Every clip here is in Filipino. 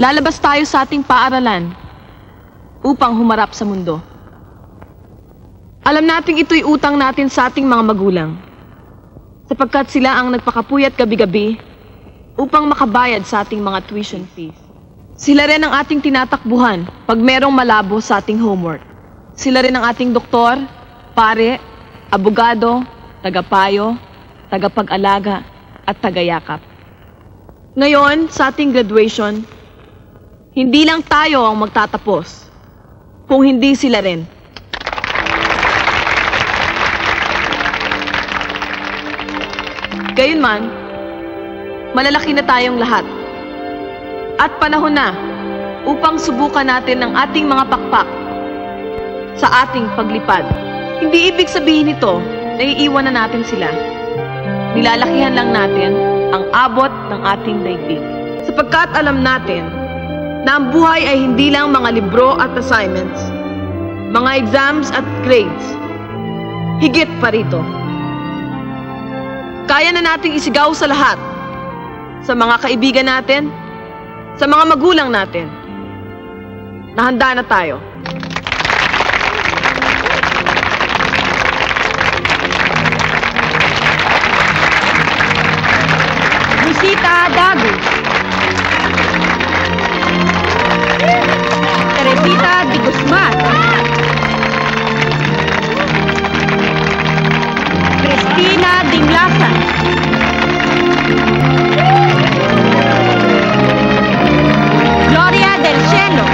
lalabas tayo sa ating paaralan upang humarap sa mundo. Alam nating ito'y utang natin sa ating mga magulang, sapagkat sila ang nagpakapuyat gabi-gabi upang makabayad sa ating mga tuition fees. Sila rin ang ating tinatakbuhan pag merong malabo sa ating homework. Sila rin ang ating doktor, pare, abogado, tagapayo, tagapag-alaga, at tagayakap. Ngayon, sa ating graduation, hindi lang tayo ang magtatapos, kung hindi sila rin. Gayunman, malalaki na tayong lahat. At panahon na upang subukan natin ang ating mga pakpak sa ating paglipad. Hindi ibig sabihin nito na iiwan na natin sila. Nilalakihan lang natin ang abot ng ating daigdig. Sapagkat alam natin na ang buhay ay hindi lang mga libro at assignments, mga exams at grades. Higit pa rito. Kaya na nating isigaw sa lahat, sa mga kaibigan natin, sa mga magulang natin, na handa na tayo. Rosita Dago, Teresita de Guzman, Cristina Dinglasan, Gloria del Cielo,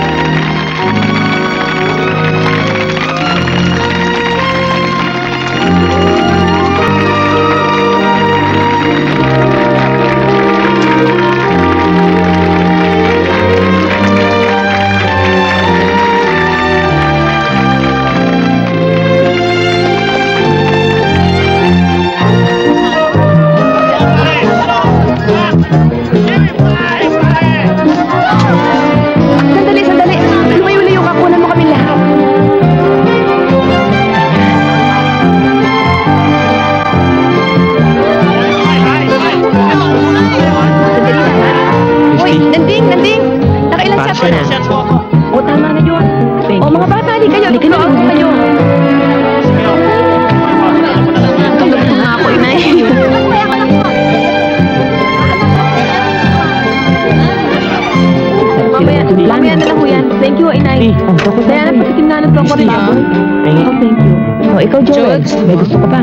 ikaw, Joel. May gusto ka pa?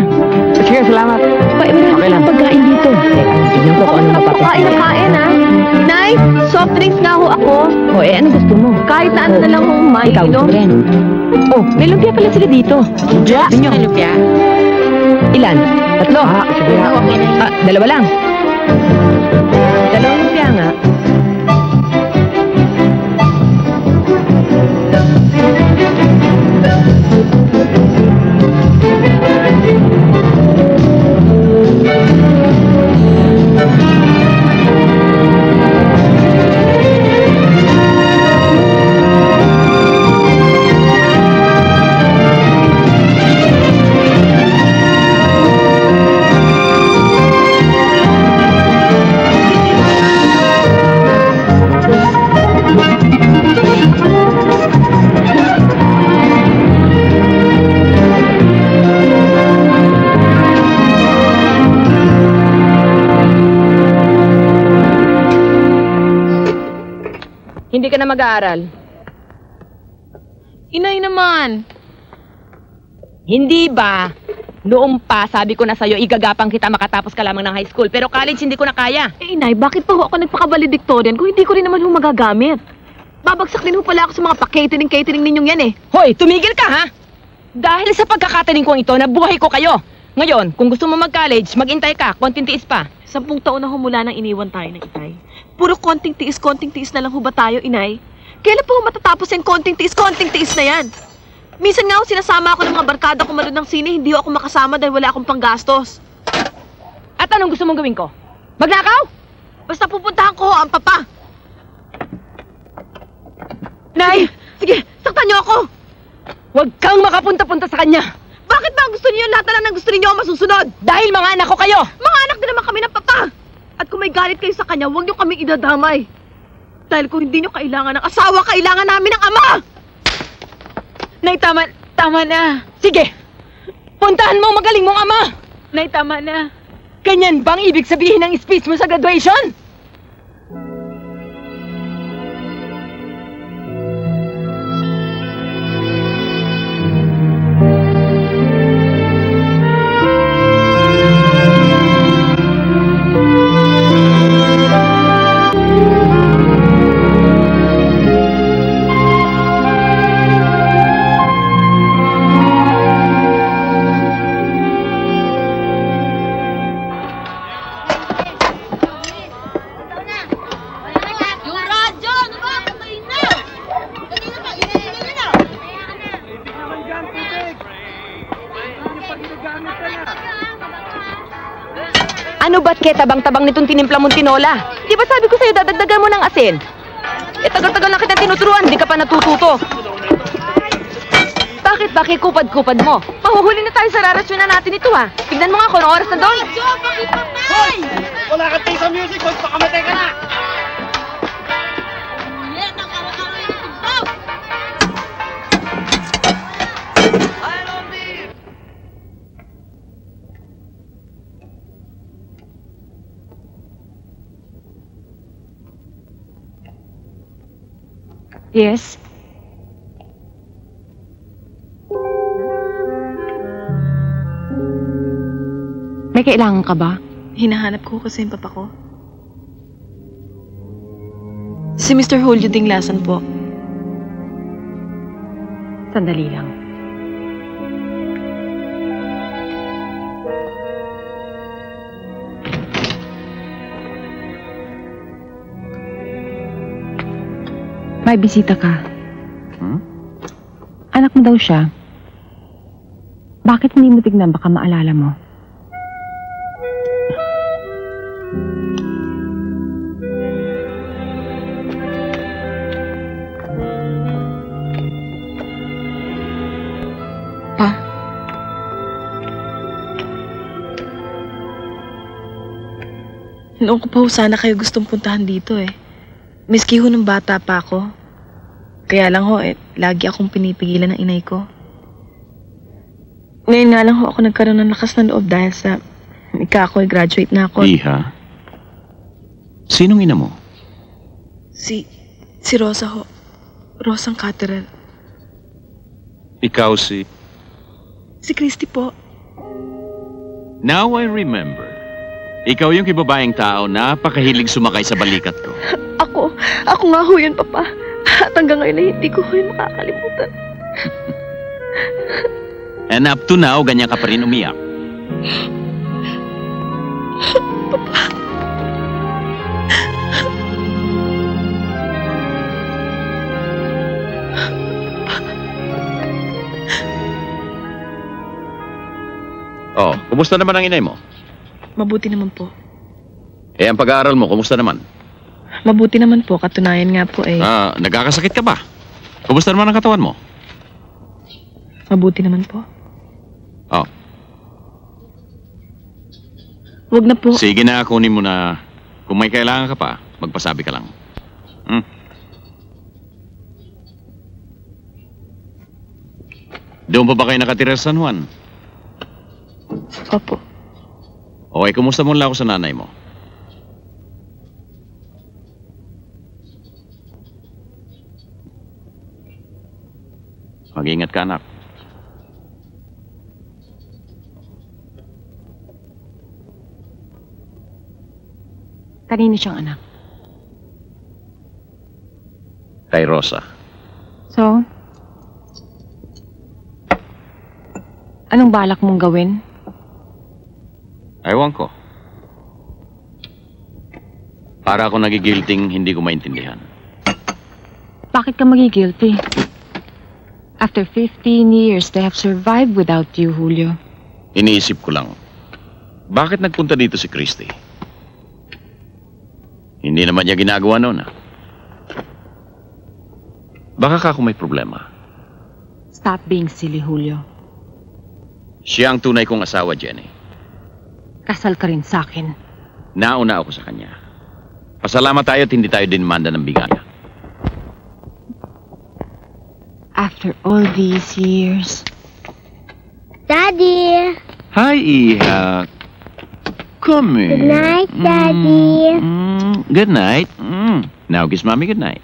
Sige, salamat. Okay lang. Pagkain dito. Tignan ko kung ano mapapakain. Kain, ha? Nay, soft drinks nga ho ako. Ano gusto mo? Kahit na ano na lang hong may ikaw gusto rin. May lumpia pala sila dito. Lumpia? May lumpia? Ilan? 3? Sige. Dalawa lang. Dalawang lumpia nga. Hindi ka na mag-aaral. Inay naman. Hindi ba? Noong pa, sabi ko na sa'yo, igagapang kita makatapos ka lamang ng high school. Pero college, hindi ko na kaya. Inay, bakit pa ho ako nagpaka-valedictorian kung hindi ko rin naman ho magagamit? Babagsak din ho pala ako sa mga pa-catering ninyong yan eh. Hoy, tumigil ka ha! Dahil sa pagkakataning kong ito, nabuhay ko kayo. Ngayon, kung gusto mo mag-college, mag-intay ka, konting tiis pa. 10 taon na ho mula nang iniwan tayo ng itay. Puro konting tiis na lang ho ba tayo, Inay? Kailan po matatapos yung konting tiis na yan? Minsan nga ho sinasama ako ng mga barkada ko manood ng sine, hindi ho ako makasama dahil wala akong panggastos. At anong gusto mong gawin ko? Magnakaw? Basta pupuntahan ko ho ang papa. Nay, sige, saktan niyo ako! Huwag kang makapunta-punta sa kanya! Bakit ba gusto niyo lahat na lang ng gusto niyo masusunod? Dahil mga anak ko kayo! Mga anak din naman kami ng papa! At kung may galit kayo sa kanya, huwag niyo kaming idadamay. Dahil kung hindi nyo kailangan ng asawa, kailangan namin ng ama! Nay, tama na. Sige! Puntahan mo ang magaling mong ama! Nay, tama na. Ganyan bang ibig sabihin ng speech mo sa graduation? Ano ba't kaya tabang-tabang nitong tinimpla mong tinola? Di ba sabi ko sa'yo dadagdagan mo ng asin? Eh tagal-tagal na kita tinuturuan, di ka pa natututo. Bakit kupad-kupad mo? Mahuhuli na tayo sa rarasyonan natin ito ha. Tignan mo nga kung anong oras na doon. Hoy! Wala kang taste sa music, magpakamatay ka na! Yes? May kailangan ka ba? Hinahanap ko kasi yung papa ko. Si Mr. Julio Dinglasan po. Sandali lang. May bisita ka. Anak mo daw siya. Bakit hindi mo tignan? Baka maalala mo. Pa? Noon ko pa ho sana kayo gustong puntahan dito eh. Miski ho nung bata pa ako. Kaya lang ho lagi akong pinipigilan ng inay ko. Ngayon nga lang ho ako nagkaroon ng lakas ng loob dahil sa graduate na ako. Iha? Sinong ina mo? Si Rosa ho. Rosang Caterer. Ikaw si... Si Christy po. Now I remember. Ikaw yung kibabaeng tao na napakahilig sumakay sa balikat ko. Ako nga ho yun, Papa. At hanggang ngayon ay hindi ko ho yun makakalimutan. And up to now, ganyan ka pa rin umiyak. Oh, kumusta naman ang inay mo? Mabuti naman po. Eh, ang pag-aaral mo, kumusta naman? Mabuti naman po. Katunayan nga po Nagkakasakit ka ba? Kumusta naman ang katawan mo? Mabuti naman po. Oh. Wag na po. Sige na, kunin mo na. Kung may kailangan ka pa, magpasabi ka lang. Doon pa ba kayo nakatira sa San Juan? Opo. Okay, kumusta mo lang ako sa nanay mo? Mag-ingat ka, anak. Kanino siyang anak? Kay Rosa. So? Anong balak mong gawin? Ewan ko. Para ako nagigilting hindi ko maintindihan. Bakit ka magigilty? After 15 years, they have survived without you, Julio. Iniisip ko lang, bakit nagpunta dito si Christy? Hindi naman niya ginagawa noon, Baka ka kung may problema. Stop being silly, Julio. Siya ang tunay kong asawa, Jenny. Kasal ka rin sa akin. Nauna ako sa kanya. Pasalamat tayo at hindi tayo dinmanda ng bigaya. after all these years. Daddy! Hi, Iha. Come here. Good night, Daddy. Good night. Now kiss Mommy good night.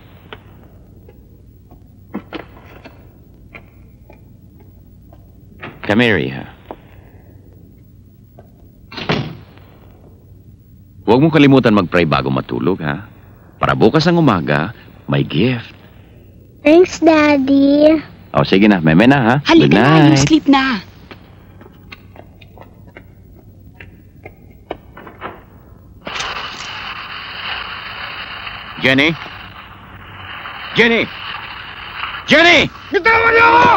Come here, Iha. Huwag mong kalimutan mag-pray bago matulog, ha? Para bukas ang umaga, may gift. Thanks, Daddy. O, sige na. Meme na, ha? Good Halika na, you night. sleep na. Jenny? Jenny! Jenny! Bitawan niyo ako!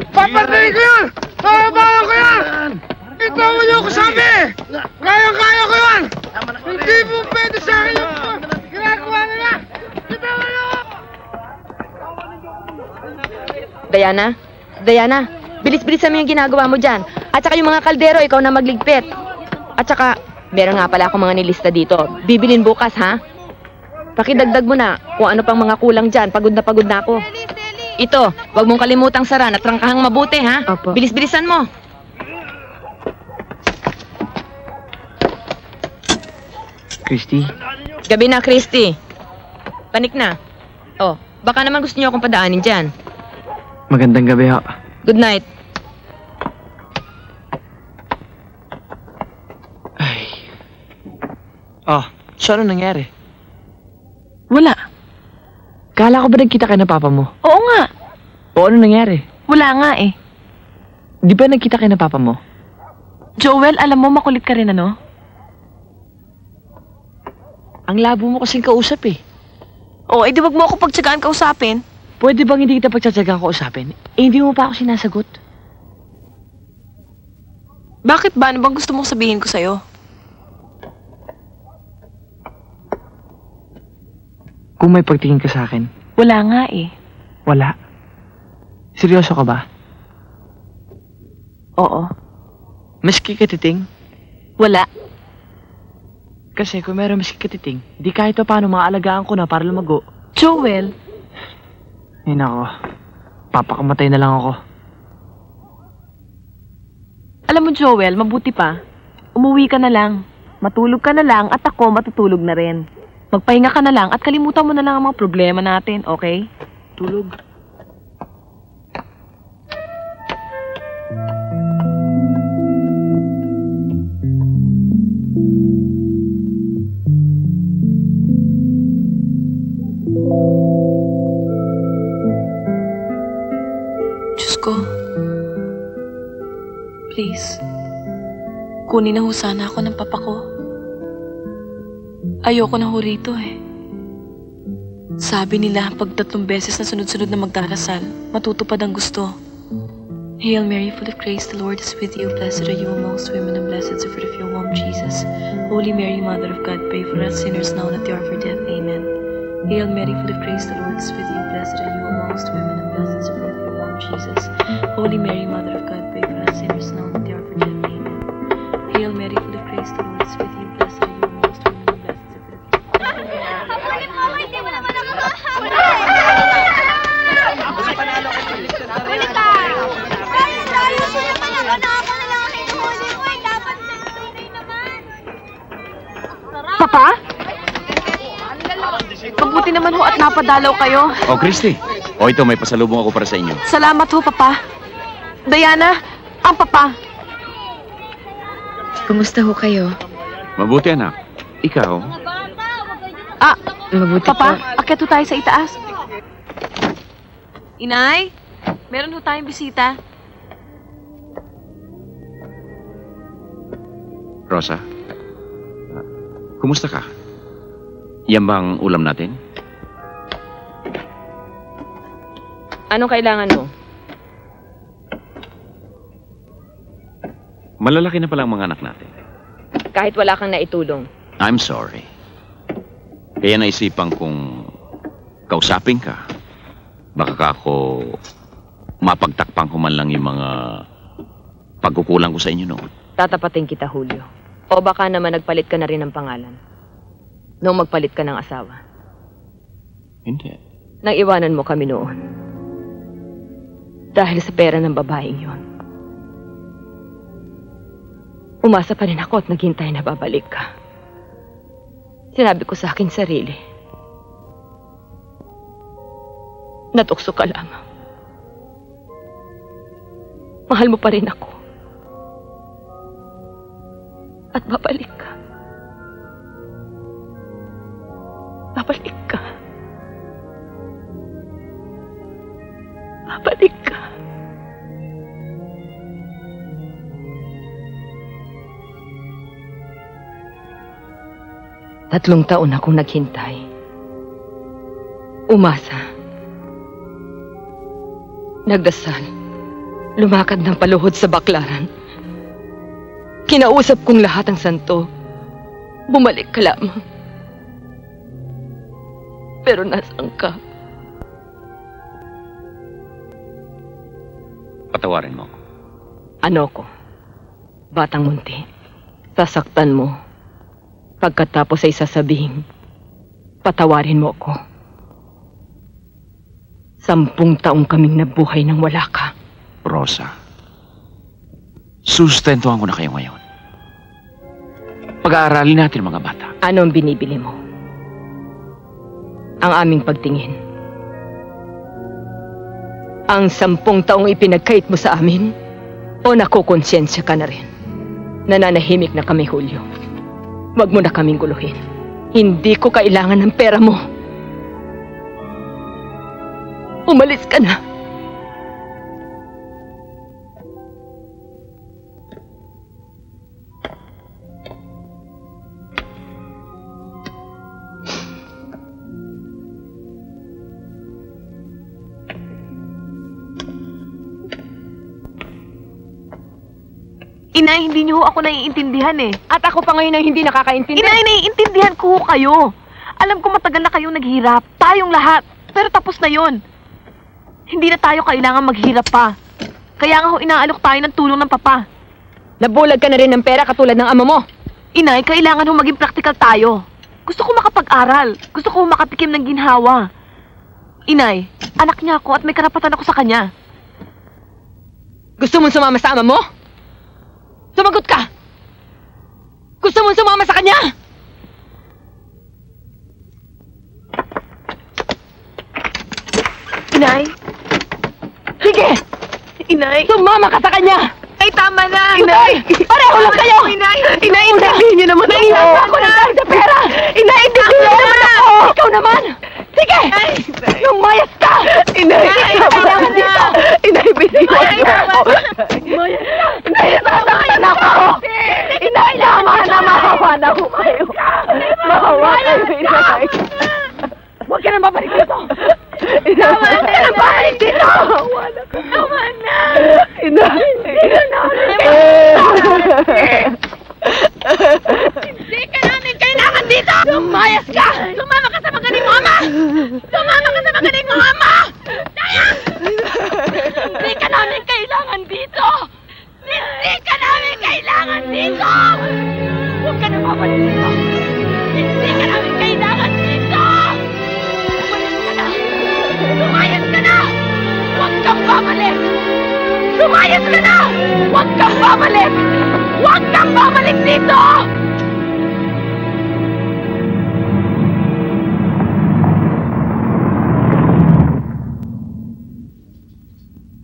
Papatayin ko yan! Papabayan ko yan! Bitawan niyo ako sabi! Kaya ko yan! Hindi po pwede sa akin yung ginagawa nila! Bitawan niyo ako! Diana, bilis-bilisan mo yung ginagawa mo dyan. At saka yung mga kaldero, ikaw na magligpit. At saka, meron nga pala akong mga nilista dito. Bibilin bukas, ha? Pakidagdag mo na kung ano pang mga kulang dyan. Pagod na ako. Ito, wag mong kalimutang saran at trangkahang mabuti, ha? Opo. Bilis-bilisan mo. Christy? Gabi na, Christy. Panik na. Oh, baka naman gusto niyo akong padaanin dyan. Magandang gabi, ho. Good night. Ay. Oh, so ano nangyari? Wala. Kala ko ba nagkita kayo ng papa mo? Oo nga. O ano nangyari? Wala nga eh. Di ba nagkita kayo ng papa mo? Joel, alam mo makulit ka rin ano? Ang labo mo kasing kausap eh. Oo, di wag mo ako pagtsagaan kausapin. Pwede bang hindi kita pagtsatsagang kausapin? Hindi mo pa ako sinasagot. Bakit ba? Ano bang gusto mong sabihin ko sa'yo? Kung may pagtingin ka sa akin, Wala nga eh. wala. Seryoso ka ba? Oo. Maski katiting? Wala. Kasi kung meron maski katiting, di kahit pa paano maaalagaan ko na para lumago. Joel, Ay nako, papakamatay na lang ako. alam mo Joel, mabuti pa. Umuwi ka na lang. Matulog ka na lang at ako matutulog na rin. Magpahinga ka na lang at kalimutan mo na lang ang mga problema natin, okay? Tulog. Diyos ko. Please. Kunin na ho sana ako ng papa ko. Ayoko na ho rito eh. Sabi nila, pag 3 beses na sunod-sunod na magdarasal, matutupad ang gusto. Hail Mary, full of grace, the Lord is with you. Blessed are you amongst women, and blessed is the fruit of your womb, Jesus. Holy Mary, Mother of God, pray for us sinners now and at the hour of our death. Amen. Hail Mary, full of grace, the Lord is with you. Blessed are you amongst women, and blessed is the fruit of your womb, Jesus. Holy Mary, Mother of God, pray for us sinners now and at the hour of our death. Amen. Hail Mary, full of grace, the Lord is with you. Blessed are you amongst women, and blessed is the fruit of your womb. Habulin mo ako, hindi mo naman ako mahabulin! Huli ka! Ayos mo naman ako na ako na lang ang hinuhuli mo eh. Dapat nagtunay naman. Papa? Mabuti naman ho at napadalaw kayo. Oh, Christy. O ito, may pasalubong ako para sa inyo. Salamat ho, Papa. Diana, ang Papa. Kumusta ho kayo? Mabuti, anak. Ikaw? Ah, Mabuti Papa, po. akyat ho tayo sa itaas. Inay, meron ho tayong bisita. Rosa? Kumusta ka? Yan bang ulam natin? Anong kailangan mo? Malalaki na pala ang mga anak natin. Kahit wala kang naitulong. I'm sorry. Kaya naisipan kong kausapin ka. Baka ka ako mapagtakpang ko man lang yung mga pagkukulang ko sa inyo noon. Tatapatin kita, Julio. O baka naman nagpalit ka na rin ng pangalan. Nung magpalit ka ng asawa. Hindi. Nang iwanan mo kami noon. Dahil sa pera ng babaeng yon. Umasa pa rin ako at naghintay na babalik ka. Sinabi ko sa aking sarili, natukso ka lamang. Mahal mo pa rin ako. At babalik ka. Babalik ka. Babalik ka. Tatlong taon akong naghintay. Umasa. Nagdasal. Lumakad ng paluhod sa baklaran. Kinausap kong lahat ang santo. Bumalik ka lamang. Pero nasaan ka? Patawarin mo ako. Ano ko? Batang munti. Sasaktan mo. Pagkatapos ay sasabihin, patawarin mo ako. 10 taong kaming nabuhay nang wala ka. Rosa, sustentuhan ko na kayo ngayon. Pag-aaralin natin mga bata. Ano ang binibili mo? Ang aming pagtingin. Ang 10 taong ipinagkait mo sa amin? O nakukonsensya ka na rin? Nananahimik na kami, Julio. Huwag mo na kaming guluhin. Hindi ko kailangan ng pera mo. Umalis ka na. Inay, hindi niyo ho ako naiintindihan eh. At ako pa ngayon ang hindi nakakaintindi. Inay, naiintindihan ko ho kayo. Alam ko matagal na kayong naghirap. Tayong lahat. Pero tapos na yon. Hindi na tayo kailangan maghirap pa. Kaya nga ho inaalok tayo ng tulong ng papa. Nabulag ka na rin ng pera katulad ng ama mo. Inay, kailangan ho maging practical tayo. Gusto ko makapag-aral. Gusto ko makatikim ng ginhawa. Inay, anak niya ako at may karapatan ako sa kanya. Gusto mong sumama sa ama mo? Sumagot ka! Gusto mong sumama sa kanya? Inay? Sige! Inay? Sumama ka sa kanya! Ay, tama na! Inay! Pareho lang kayo! Inay! Inay, intindihin niyo naman ako! Naiinasa ako ng dahil sa pera! Inay, intindihin niyo naman ako! Ikaw naman! Sige! Lumayas ka! Inay! Kailangan dito! Inay, bitiwan niyo ako! Inay, nasasaktan ako! Inay, naman na mahawa na ako kayo! Mahawa kayo, Inay! Huwag ka nang babalik dito! Inay, huwag ka nang babalik dito! Mahawa na ko! Tama na! Inay! Hindi ka namin kailangan dito! Lumayas ka! Sumama ka sa magaling mo, Ama! Sumama ka sa magaling mo, Ama! Hindi ka namin kailangan dito! Hindi ka namin kailangan dito! Huwag ka na babalik dito! Hindi ka namin kailangan dito! Umalis ka na! Lumayas ka na! Huwag kang babalik! Lumayas ka na! Huwag kang babalik! Huwag kang babalik dito!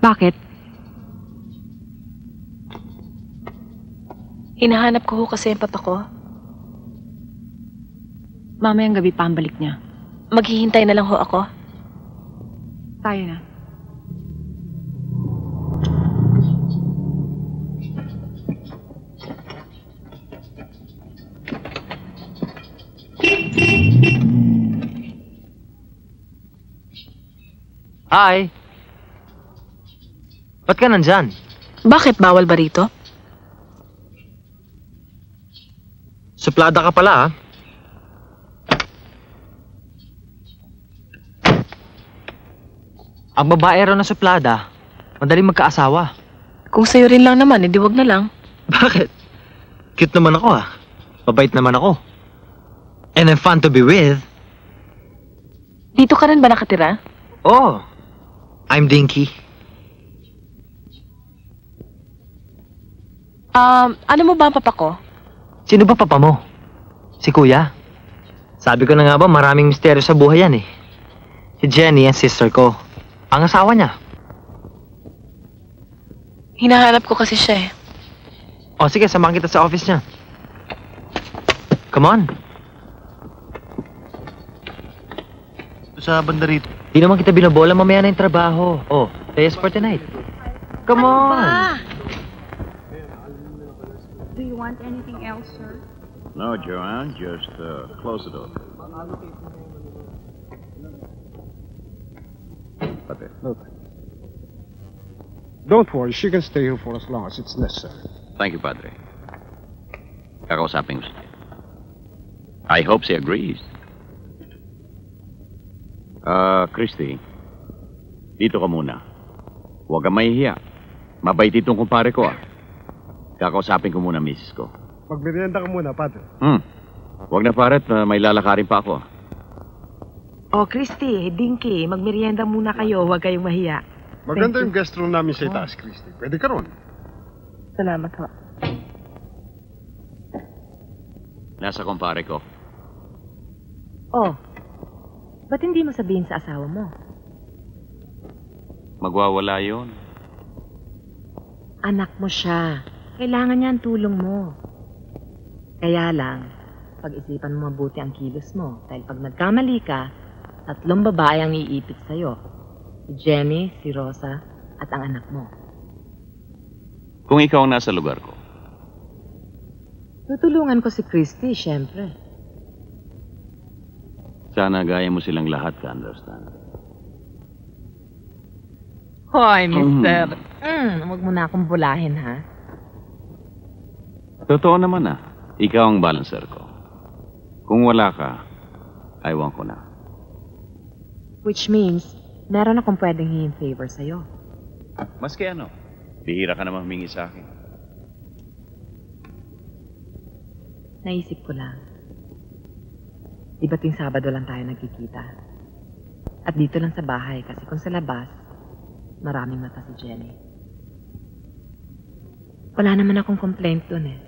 Bakit? Hinahanap ko ho kasi ang papa ko. Mamayang gabi pa ang balik niya. Maghihintay na lang ho ako. Tayo na. Hi! Ba't ka nandyan? Bakit bawal ba rito? Suplada ka pala, ha? Ang babae raw na suplada, madaling magkaasawa. Kung sa'yo rin lang naman, edi wag na lang. Bakit? Cute naman ako, ha? Mabait naman ako. And I'm fun to be with. Dito ka rin ba nakatira? Oh, I'm Dinky. Ano mo ba ang papa ko? Sino ba papa mo? Si Kuya? Sabi ko na nga ba, maraming misteryo sa buhay yan eh. Si Jenny, ang sister ko. Ang asawa niya. Hinahanap ko kasi siya eh. O sige, samahan kita sa office niya. Come on. Sa banda rito. Di naman kita binobola, mamaya na yung trabaho. Oh, players for tonight. Come on. Do you want anything else, sir? No, Joanne, just close the door. Pate. Don't worry, she can stay here for as long as it's necessary. Thank you, Padre. Kakausapin ko siya. I hope she agrees. Christy, dito ka muna. Huwag kang mahihiya. Mabait itong kumpare ko, ah. Kakausapin ko muna, misis ko. Magmerienda ka muna, Padre. Huwag na, paret. May lalakarin pa ako. Oh, Christy, Dinky, magmerienda muna kayo. Huwag kayong mahiya. Maganda yung guest room namin sa itaas, Christy. Pwede ka ron. Salamat ho. Nasa kumpare ko. Oh, ba't hindi mo sabihin sa asawa mo? Magwawala yun. Anak mo siya. Kailangan niya ang tulong mo. Kaya lang, pag-isipan mo mabuti ang kilos mo. Dahil pag nagkamali ka, 3 babae ang iipit sa'yo. Si Jenny, si Rosa, at ang anak mo. Kung ikaw ang nasa lugar ko, Tutulungan ko si Christy, syempre. sana gaya mo silang lahat ka, understand? Hoy, mister. Huwag mo na akong bulahin, ha? Totoo naman, ah. Ikaw ang balancer ko. Kung wala ka, aywan ko na. Which means, meron akong pwedeng hingin favor sa'yo. Maski ano, bihira ka naman humingi sa akin. Naisip ko lang. Di ba tuwing Sabado lang tayo nagkikita? At dito lang sa bahay kasi kung sa labas, maraming mata si Jenny. Wala naman akong complaint dun eh.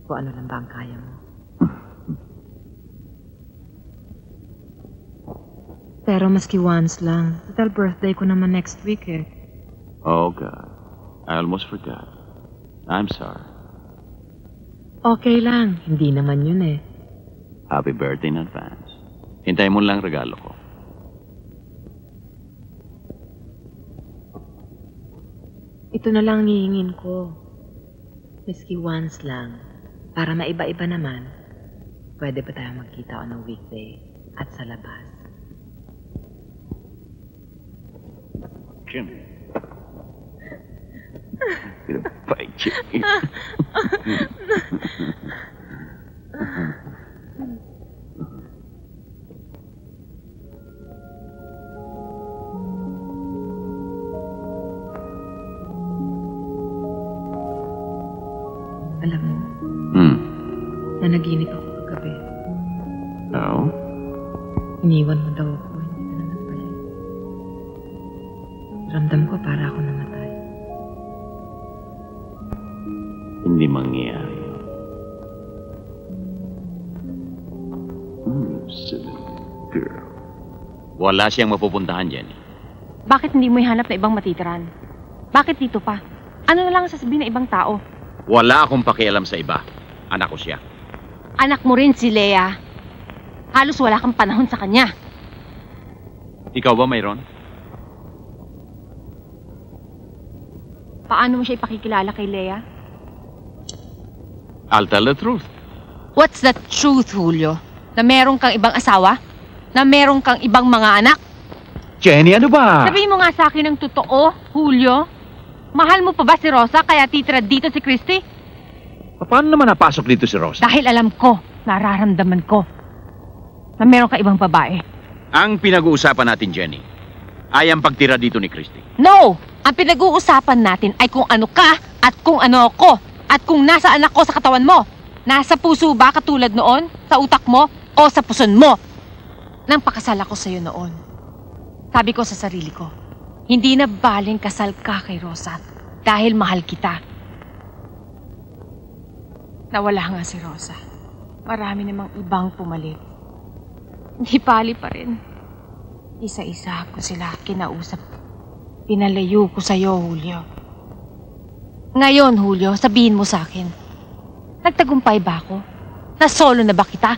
Kung ano lang ba ang kaya mo. Pero maski once lang, total birthday ko naman next week eh. Oh, God. I almost forgot. I'm sorry. Okay lang, hindi naman yun eh. Happy birthday in advance. Hintayin mo lang regalo ko. Ito na lang hihingin ko. Miski once lang. Para maiba-iba naman, pwede pa tayo magkita on a weekday at sa labas. Jim. Gonna bite you. Alam mo, nanaginip ako kagabi. Oo? Iniwan mo daw ako, hindi ka na nagpalit. Ramdam ko para ako namatay. Hindi mangyayari. Silly girl. Wala siyang mapupuntahan, Jenny. Bakit hindi mo ihanap na ibang matitiran? Bakit dito pa? Ano na lang ang sasabihin ng ibang tao? Wala akong pakialam sa iba. Anak ko siya. Anak mo rin si Lea. Halos wala kang panahon sa kanya. Ikaw ba mayroon? Paano mo siya ipakikilala kay Lea? I'll tell the truth. What's the truth, Julio? Na meron kang ibang asawa? Na meron kang ibang mga anak? Jenny, ano ba? Sabihin mo nga sa akin ng totoo, Julio. Mahal mo pa ba si Rosa kaya titira dito si Christy? Paano naman napasok dito si Rosa? Dahil alam ko, nararamdaman ko, na meron ka ibang babae. Ang pinag-uusapan natin, Jenny, ay ang pagtira dito ni Christy. No! Ang pinag-uusapan natin ay kung ano ka at kung ano ako. At kung nasa anak ko sa katawan mo. Nasa puso ba katulad noon? Sa utak mo? O sa puson mo? Nang pakasal ako sa'yo noon. Sabi ko sa sarili ko, hindi na baling kasal ka kay Rosa dahil mahal kita. Nawala nga si Rosa. Marami namang ibang pumalit. Hindi pali pa rin. Isa-isa ko sila kinausap. Pinalayo ko sa'yo, Julio. Ngayon, Julio, sabihin mo sa akin. Nagtagumpay ba ako? Nasolo na ba kita?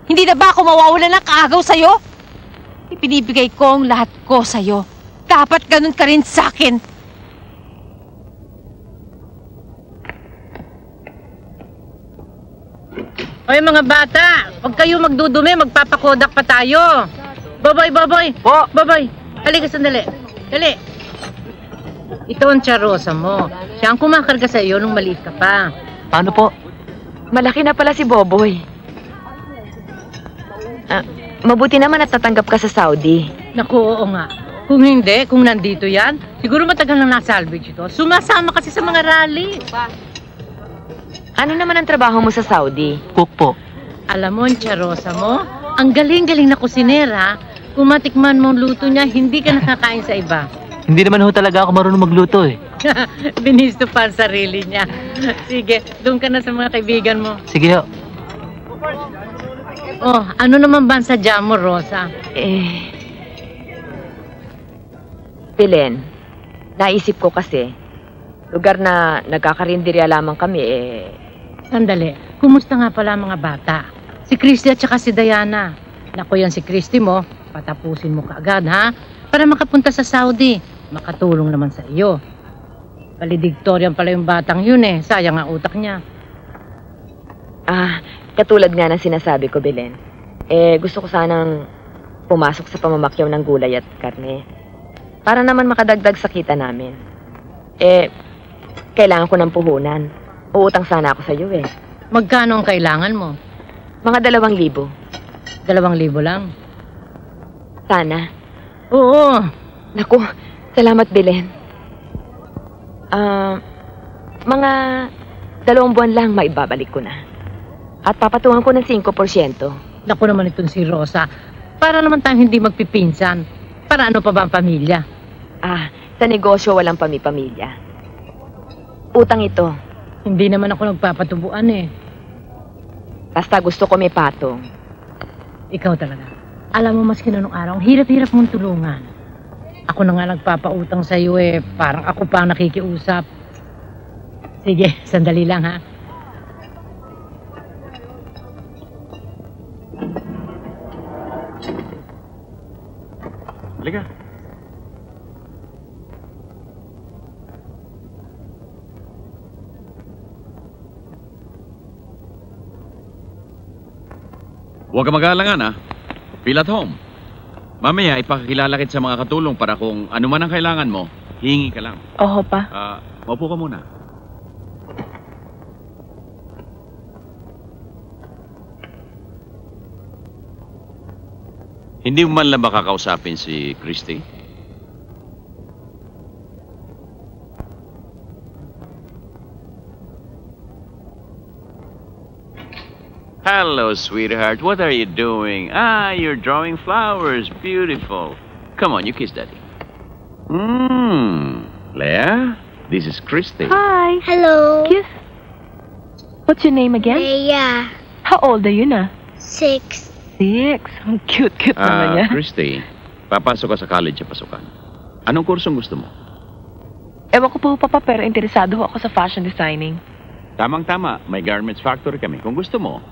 Hindi na ba ako mawawala ng kaagaw sa'yo? Ipinibigay ko ang lahat ko sa'yo. Dapat ganun ka rin sa'kin. Oy mga bata, huwag kayo magdudumi, magpapakodak pa tayo. Baboy, baboy. Po! Baboy, halika sandali. Dali. Ito ang tsarosa mo. Siya ang kumakarga sa iyo nung maliit ka pa. Paano po? Malaki na pala si Boboy. Mabuti naman at tatanggap ka sa Saudi. Naku, oo nga. Kung hindi, kung nandito yan, siguro matagal nang nasalvage ito. Sumasama kasi sa mga rally. Ano naman ang trabaho mo sa Saudi? Cook po. Alam mo, ang tsarosa mo, ang galing-galing na kusinera. Kung matikman mo ang luto niya, hindi ka nakakain sa iba. Hindi naman ho talaga ako marunong magluto eh. Binisto pa ang sarili niya. Sige, doon ka na sa mga kaibigan mo. Sige ho. Oh, ano naman ba ang sadya mo, Rosa? Belen, naisip ko kasi, lugar na nagkakarinderya lamang kami Sandali, kumusta nga pala ang mga bata? Si Christy at saka si Diana. Naku yan si Christy mo, patapusin mo kaagad ha? Para makapunta sa Saudi, makatulong naman sa iyo. Valedictorian pala yung batang yun sayang ang utak niya. Katulad nga ng sinasabi ko, Belen. Gusto ko sanang pumasok sa pamamakyaw ng gulay at karne. Para naman makadagdag sa kita namin. Kailangan ko ng puhunan. Uutang sana ako sa iyo Magkano ang kailangan mo? Mga 2,000. 2,000 lang? Sana. Oo. Naku, salamat, Belen. Mga 2 buwan lang maibabalik ko na. At papatungan ko ng 5%. Naku naman itong si Rosa. Para naman tayong hindi magpipinsan. Para ano pa ba ang pamilya? Sa negosyo walang pamilya. Utang ito. Hindi naman ako nagpapatubuan Basta gusto ko may patong. Ikaw talaga. Alam mo, maski na nung araw, ang hirap-hirap mong tulungan. Ako na nga nagpapautang sa iyo parang ako pa ang nakikiusap. Sige, sandali lang ha. Halika. Huwag ka mag-aalangan, Feel at home. Mamaya, ipakakilala kita sa mga katulong para kung ano man ang kailangan mo, hihingi ka lang. Oho pa. Maupo ka muna. Hindi mo man lang ba kakausapin si Christy? Hello, sweetheart. What are you doing? You're drawing flowers. Beautiful. Come on, you kiss Daddy. Leah, this is Christy. Hi. Hello. Kiss. What's your name again? Leia. How old are you na? 6. 6. Ang cute-cute naman niya. Christy, papasok ka sa college sa pasukan. Anong kursong gusto mo? Ewan ko po, Papa, pero interesado ako sa fashion designing. Tamang-tama, may garments factory kami. Kung gusto mo,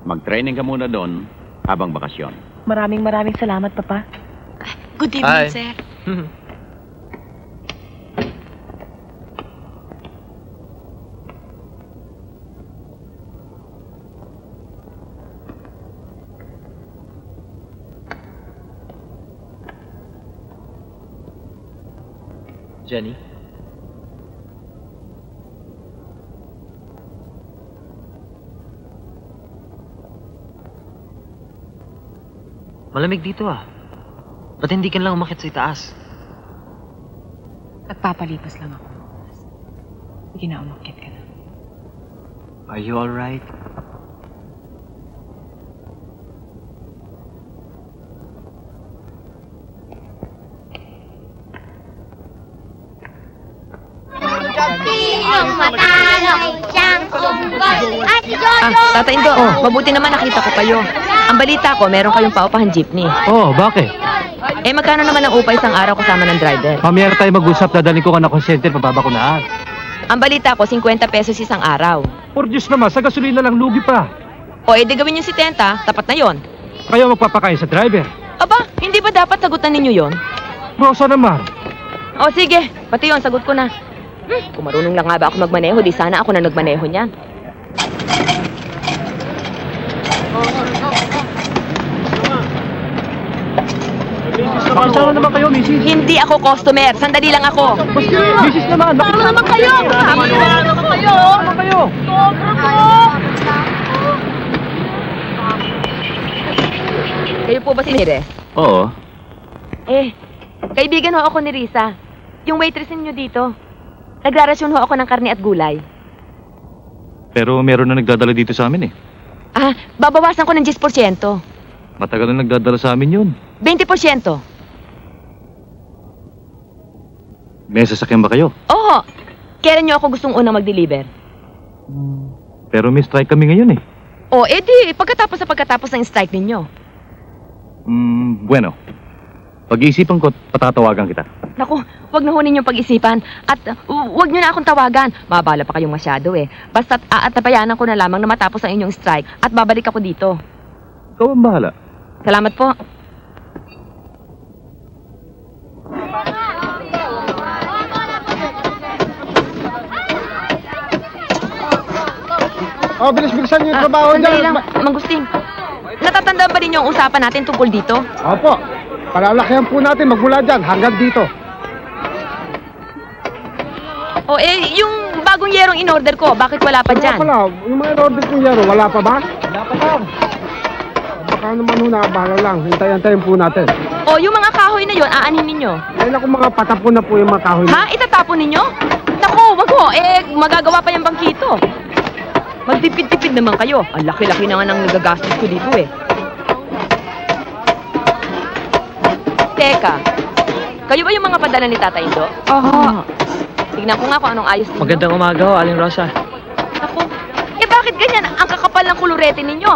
mag-training ka muna doon habang bakasyon. Maraming salamat, Papa. Good evening, sir. Jenny? Malamig dito Ba't hindi ka lang umakyat sa itaas? Nagpapalipas lang ako. Sige na, umakyat ka na. Are you alright? Yung matalo, siyang unggoy. At si Jojo! Tata Indo, mabuti naman nakita ko kayo. Ang balita ko, meron kayong paupahan jeepney. Oo, bakit? Eh, magkano naman ang upay isang araw kasama ng driver? Mamaya tayo mag-usap, dadalhin ko ka na call center, pababakunaan. Ang balita ko, 50 pesos isang araw. Por Diyos naman, sa gasolina lang, lugi pa. O, edi gawin yung 70, tapat na yon. Kayo magpapakain sa driver. Aba, hindi ba dapat sagutan ninyo yon? Rosa naman. O, sige, pati yon, sagot ko na. Kung marunong lang nga ba ako magmaneho, di sana ako na nagmaneho niyan. Makasama naman kayo, misis. Hindi ako customer, sandali lang ako. Misis naman, Ano naman kayo? Ano naman kayo? Ano kayo? Kayo po ba si Mires? Oo. Eh, kaibigan ho ako ni Risa. Yung waitress ninyo dito. Nagrarasyon ho ako ng karne at gulay. Pero meron na nagdadala dito sa amin eh. Ah, babawasan ko ng 10%. Matagal na nagdadala sa amin yun. 20%. May sasakyan ba kayo? Oo. Kailan nyo ako gustong unang mag-deliver? Pero may strike kami ngayon eh. O, edi, pagkatapos ng strike ninyo. Bueno. Pag-iisipan ko, patatawagan kita. Naku, wag na ho ninyong pag-isipan. At wag nyo na akong tawagan. Mabala pa kayong masyado eh. Basta't aatabayanan ko na lamang na matapos ang inyong strike at babalik ako dito. Ikaw ang bahala. Salamat po. Oh, bilis-bilisan yung trabaho Sandali dyan. lang, Mangustin. Natatandaan ba ninyo ang usapan natin tungkol dito? Opo. Palalakihan po natin magmula dyan hanggang dito. O yung bagong yerong in-order ko, bakit wala pa dyan? Wala pala. Yung mga in-order kong yero, wala pa ba? Wala pa lang. Baka naman bahala lang. Hintayin po natin. O yung mga kahoy na yon, aanhin ninyo. Ayun ako mga patapon na po yung mga kahoy. Ha? Itatapon ninyo? Naku, wag ho. Magagawa pa yung bangkito. Magtipid-tipid naman kayo. Ang laki-laki na nga nang nagagastos ko dito eh. Teka, kayo ba yung mga padala ni Tata Indo? Aha. Tignan ko nga kung anong ayos ninyo. Magandang umaga ho, Aling Rosa. Naku, bakit ganyan? Ang kakapal ng kulurete ninyo.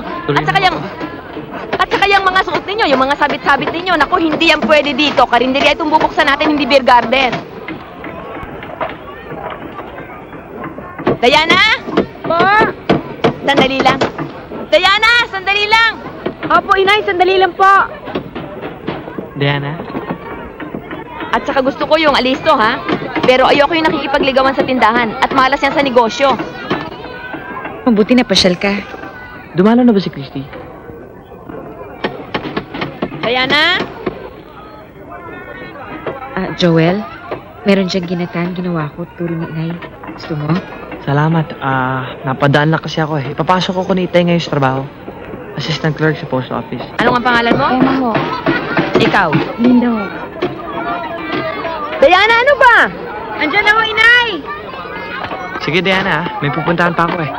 At saka yung mga suot ninyo, yung mga sabit-sabit ninyo. Naku, hindi yan pwede dito. Karinderya itong bubuksan natin, hindi beer garden. Diana? Po? Sandali lang. Diana, sandali lang. Opo, inay, sandali lang po. Diana? At saka gusto ko yung alisto, ha? Pero ayoko yung nakikipagligawan sa tindahan at malas yan sa negosyo. Mabuti na pasyal ka. Dumalo na ba si Christy? Diana? Joel, meron diyang ginatang ginawa ko, turo ni inay. Gusto mo? Salamat. Napadaan lang kasi ako eh. Ipapasok ko ni Itay ngayon sa trabaho. Assistant clerk sa post office. Ano ang pangalan mo? Emma ho. Ikaw? Linda ho. Diana, ano ba? Andiyan na ho, inay! Sige, Diana, may pupuntahan pa ako eh.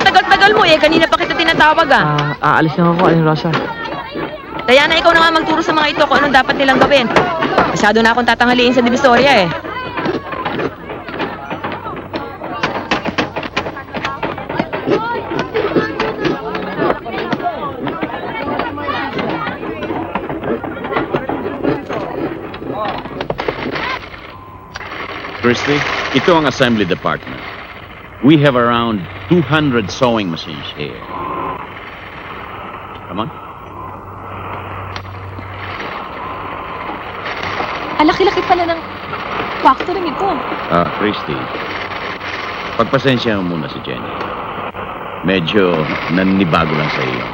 Tagal-tagal mo eh. Kanina pa kita tinatawag Aalis na ako, Aling Rosa. Diana, ikaw na nga magturo sa mga ito kung anong dapat nilang gawin. Masyado na akong tatanghaliin sa Divisoria eh. Christy, ito ang assembly department. We have around 200 sewing machines here. Come on. Ang laki-laki pala ng factory nito. Christy, pagpasensya mo muna si Jenny. Medyo naninibago lang sa iyo.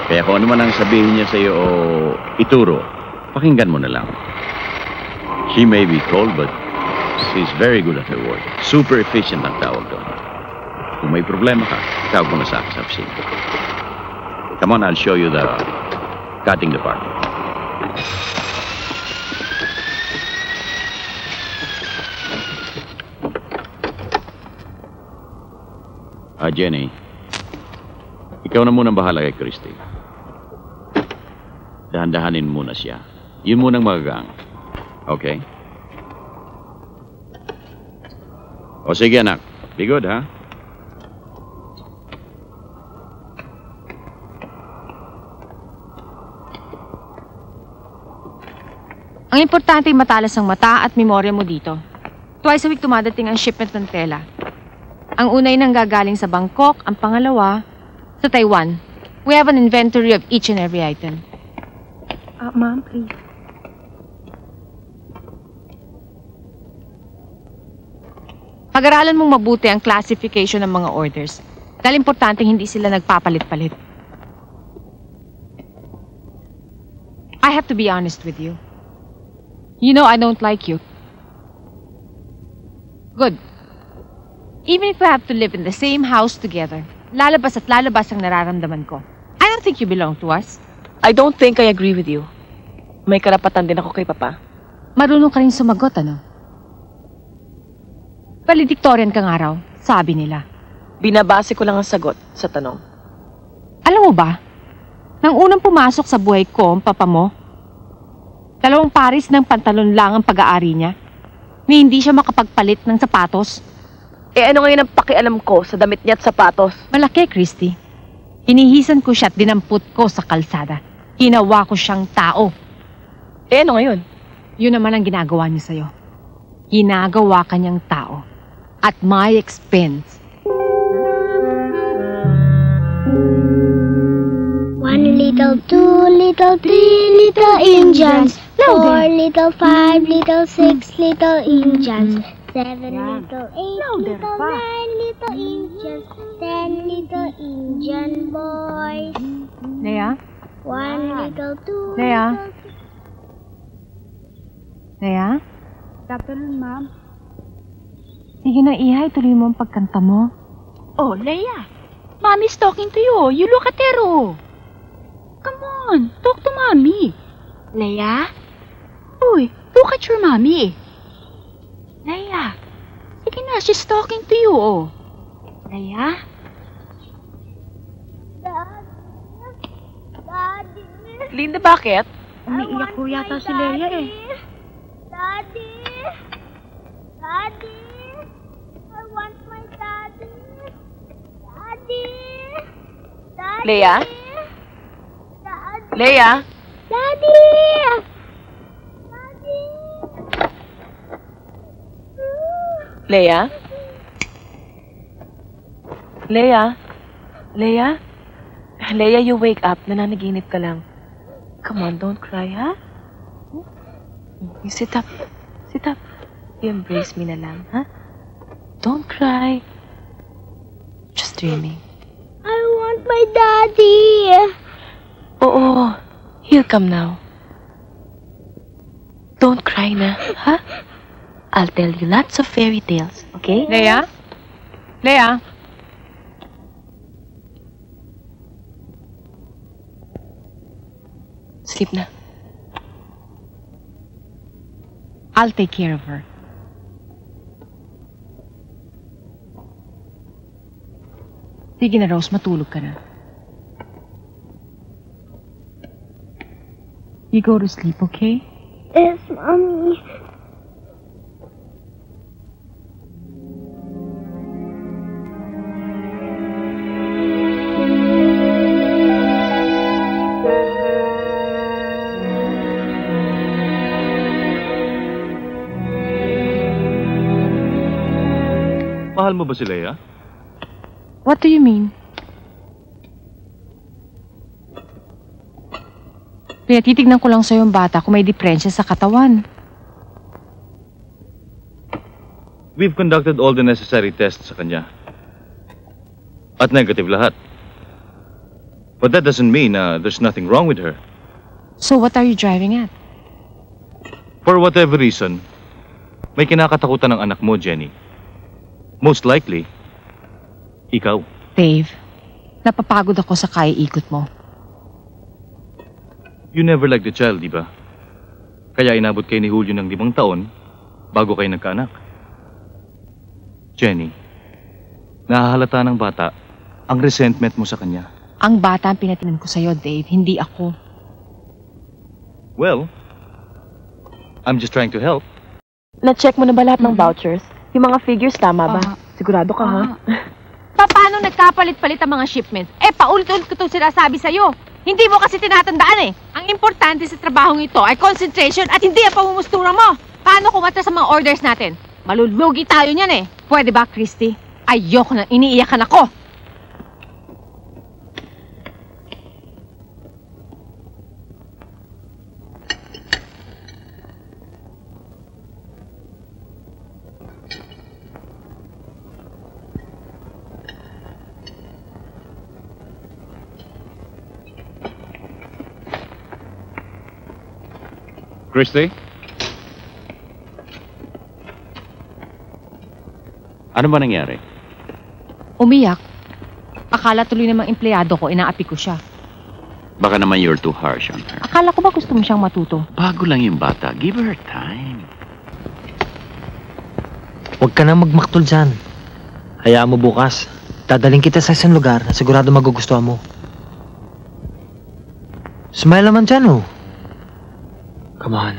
Kaya kung ano man ang sabihin niya sa iyo o ituro, pakinggan mo na lang. She may be cold, but she's very good at her work. Super efficient ang tawag doon. Kung may problema ka, tawag mo na sa akin sa opisina. Come on, I'll show you the cutting department. Jenny, ikaw na munang bahala kay Christy. Dahan-dahanin muna siya. Yun munang magagang. Okay? O sige anak, be good ha? Ang importante ay matalas ang mata at memorya mo dito. Twice a week dumadating ang shipment ng tela. Ang una ay nanggagaling sa Bangkok, ang pangalawa sa Taiwan. We have an inventory of each and every item. Ma'am, please. Pag-aralan mong mabuti ang classification ng mga orders. Dahil importante hindi sila nagpapalit-palit. I have to be honest with you. You know I don't like you. Good. Even if we have to live in the same house together, lalabas at lalabas ang nararamdaman ko. I don't think you belong to us. I don't think I agree with you. May karapatan din ako kay Papa. Marunong ka rin sumagot, ano? Valedictorian ka nga raw, sabi nila. Binabase ko lang ang sagot sa tanong. Alam mo ba, nang unang pumasok sa buhay ko ang papa mo, 2 pares ng pantalon lang ang pag-aari niya, ni hindi siya makapagpalit ng sapatos. Ano ngayon ang pakialam ko sa damit niya at sapatos? Malaki, Christy. Hinihisan ko siya at dinamput ko sa kalsada. Ginawa ko siyang tao. Ano ngayon? Yun naman ang ginagawa niya sa'yo. Ginagawa ka niyang tao. At my expense. 1 little, 2 little, 3 little Indians. 4 little, 5 little, 6 little Indians. 7 little, 8 little, 9 little Indians. 10 little Indian boys. Leia? 1 little, 2 Leia? little. Leia? Afternoon, Ma'am. Sige na, Ihay. Tuloy mo ang pagkanta mo. Oh, Leia. Mommy's talking to you. You look at her, oh. Come on, talk to Mommy. Leia? Uy, look at your Mommy. Leia. Sige na, she's talking to you, oh. Leia? Daddy. Linda, bakit? Umiiyak ko yata si Leia, eh. Daddy. Daddy. I want my daddy. Daddy. Daddy. Leia? Daddy. Leia? Daddy. Daddy. Leia? Leia? Leia? Leia, you wake up. Nananaginip ka lang. Come on, don't cry, ha? You sit up. Sit up. You embrace me na lang, ha? Don't cry. Just dreaming. I want my daddy. Oo. He'll come now. Don't cry na, ha? I'll tell you lots of fairy tales, okay? Leia? Leia? Sleep na. I'll take care of her. Sige na, Rose. Matulog ka na. You go to sleep, okay? Yes, Mommy. Mahal mo ba si Leia? What do you mean? Pinatitignan ko lang sa'yo yung bata kung may diferensya sa katawan. We've conducted all the necessary tests sa kanya. At negative lahat. But that doesn't mean there's nothing wrong with her. So what are you driving at? For whatever reason, may kinakatakutan ng anak mo, Jenny. Most likely, ikaw. Dave, napapagod ako sa kaiikot mo. You never liked the child, di ba? Kaya inabot kayo ni Julio ng 5 taon bago kayo nagkaanak. Jenny, nahahalata ng bata ang resentment mo sa kanya. Ang bata ang pinatinan ko sa'yo, Dave, hindi ako. Well, I'm just trying to help. Na-check mo na ba lahat ng vouchers? Yung mga figures, tama ba? Sigurado ka, ha? Paano nagkapalit-palit ang mga shipments? Paulit-ulit ko itong sinasabi sa'yo. Hindi mo kasi tinatandaan eh. Ang importante sa trabahong ito ay concentration at hindi ang pamumusturan mo. Paano kung atras sa mga orders natin? Malulugi tayo niyan eh. Pwede ba, Christy? Ayoko nang iniiyakan ako. Christy? Ano ba nangyari? Umiyak. Akala tuloy namang empleyado ko, inaapi ko siya. Baka naman you're too harsh on her. Akala ko ba gusto mo siyang matuto? Bago lang yung bata. Give her time. Huwag ka nang magmaktol dyan. Hayaan mo bukas. Dadaling kita sa isang lugar na sigurado magugustuhan mo. Smile naman dyan, oh. Come on.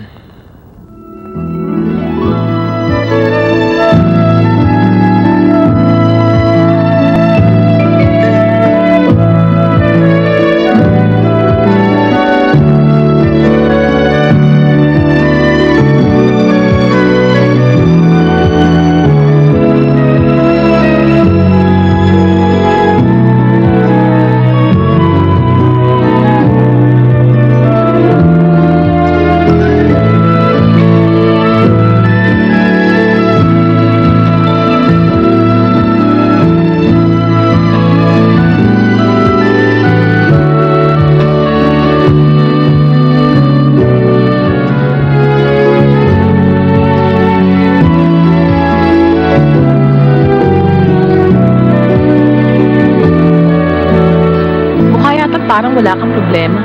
Parang wala kang problema.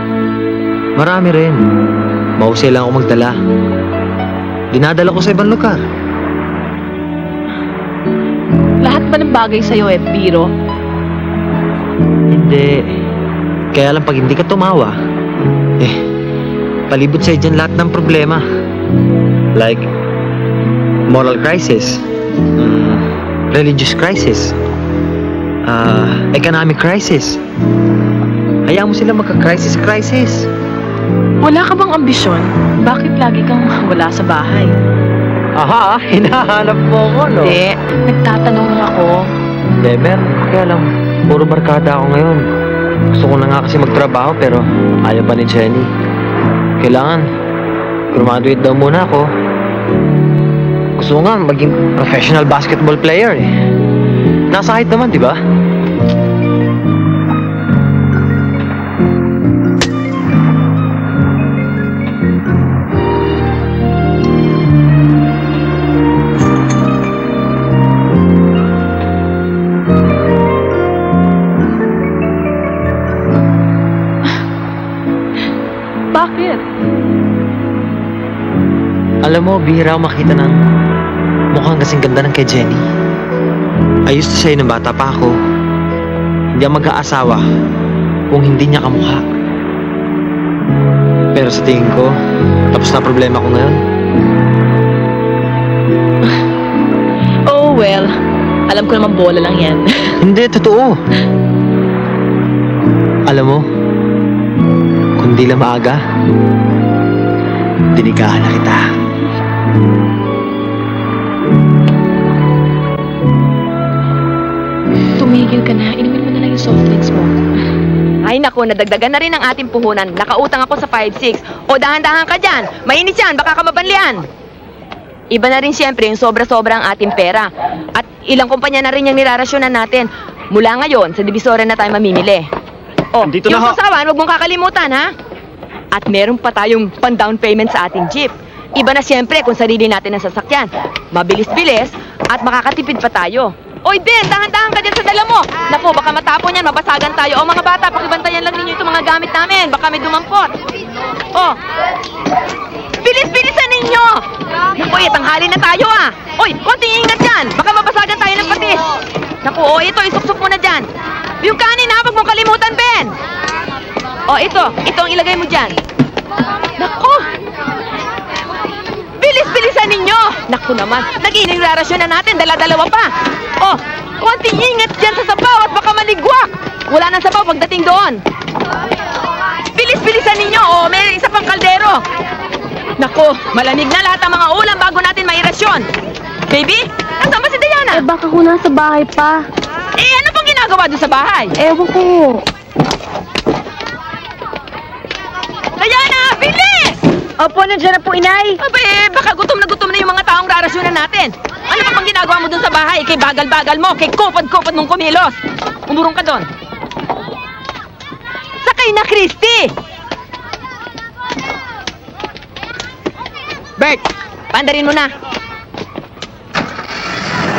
Marami rin. Mahusay lang ako magdala. Dinadala ko sa ibang lugar. Lahat ba ng bagay sa'yo biro? Hindi. Kaya lang pag hindi ka tumawa, palibot sa'yo dyan lahat ng problema. Like, moral crisis, religious crisis, economic crisis. Hayaan mo sila magka-crisis. Wala ka bang ambisyon? Bakit lagi kang wala sa bahay? Aha, hinahanap mo ko, no? Hindi, nagtatanong ako. Hindi, meron. Kaya lang, puro barkada ako ngayon. Gusto ko na nga kasi magtrabaho pero ayaw pa ni Jenny. Kailangan, graduate daw muna ako. Gusto ko nga maging professional basketball player eh. Nasa height naman, di ba? Bakit? Alam mo, bihira ako makita ng mukhang kasing ganda ng kay Jenny. I used to say nung bata pa ako, hindi ako mag-aasawa kung hindi niya kamukha. Pero sa tingin ko, tapos na problema ko ngayon. Oh well, alam ko naman bola lang yan. Hindi, totoo. Alam mo, kung di lang maaga, dinigahan na kita. Tumigil ka na. Inumin mo na lang yung soft drinks mo. Ay naku, nadagdagan na rin ang ating puhunan. Nakautang ako sa 5-6. O dahan-dahan ka dyan. Mainit yan, baka ka mabanlian. Iba na rin siyempre yung sobra-sobra ang ating pera. At ilang kumpanya na rin yung nirarasyonan natin. Mula ngayon, sa Divisoria na tayo mamimili. O, Andito yung na ho. sasawan, huwag mong kakalimutan, ha? At meron pa tayong pan-down payment sa ating jeep. Iba na siyempre kung sarili natin ang sasakyan. Mabilis-bilis at makakatipid pa tayo. Oy, Ben, dahan-dahan ka dyan sa dala mo. Naku, baka matapon yan, mabasagan tayo. O mga bata, pakibantayan lang ninyo itong mga gamit namin. Baka may dumampot. O, bilis-bilisan ninyo! Naku, tanghali na tayo ah. Oy, konting ingat dyan. Baka mabasagan tayo ng patis. Naku, o ito, isuksok mo na dyan. Yung kanin ha, huwag mong kalimutan, Ben. O, ito ang ilagay mo dyan. Naku! Bilis-bilisan ninyo! Naku naman, nag-ining rarasyon na natin, dala-dalawa pa. Oh, konting ingat dyan sa sabaw at baka maligwak. Wala nang sabaw pagdating doon. Bilis-bilisan ninyo, oh, may isa pang kaldero. Naku, malamig na lahat ang mga ulam bago natin mairasyon. Baby, nasaan ba si Diana? Eh, baka ko nasa bahay pa. Eh, ano pang ginagawa doon sa bahay? Ewan ko. Diana, bilis! Opo, nandiyan na po, inay. Abe, baka gutom na yung mga taong rarasyonan natin. Ano pa pang ginagawa mo doon sa bahay? Kay bagal-bagal mo, kay kopad-kopad mong kumilos. Umurong ka doon. Sakay na, Christy! Bert, pandarin mo na.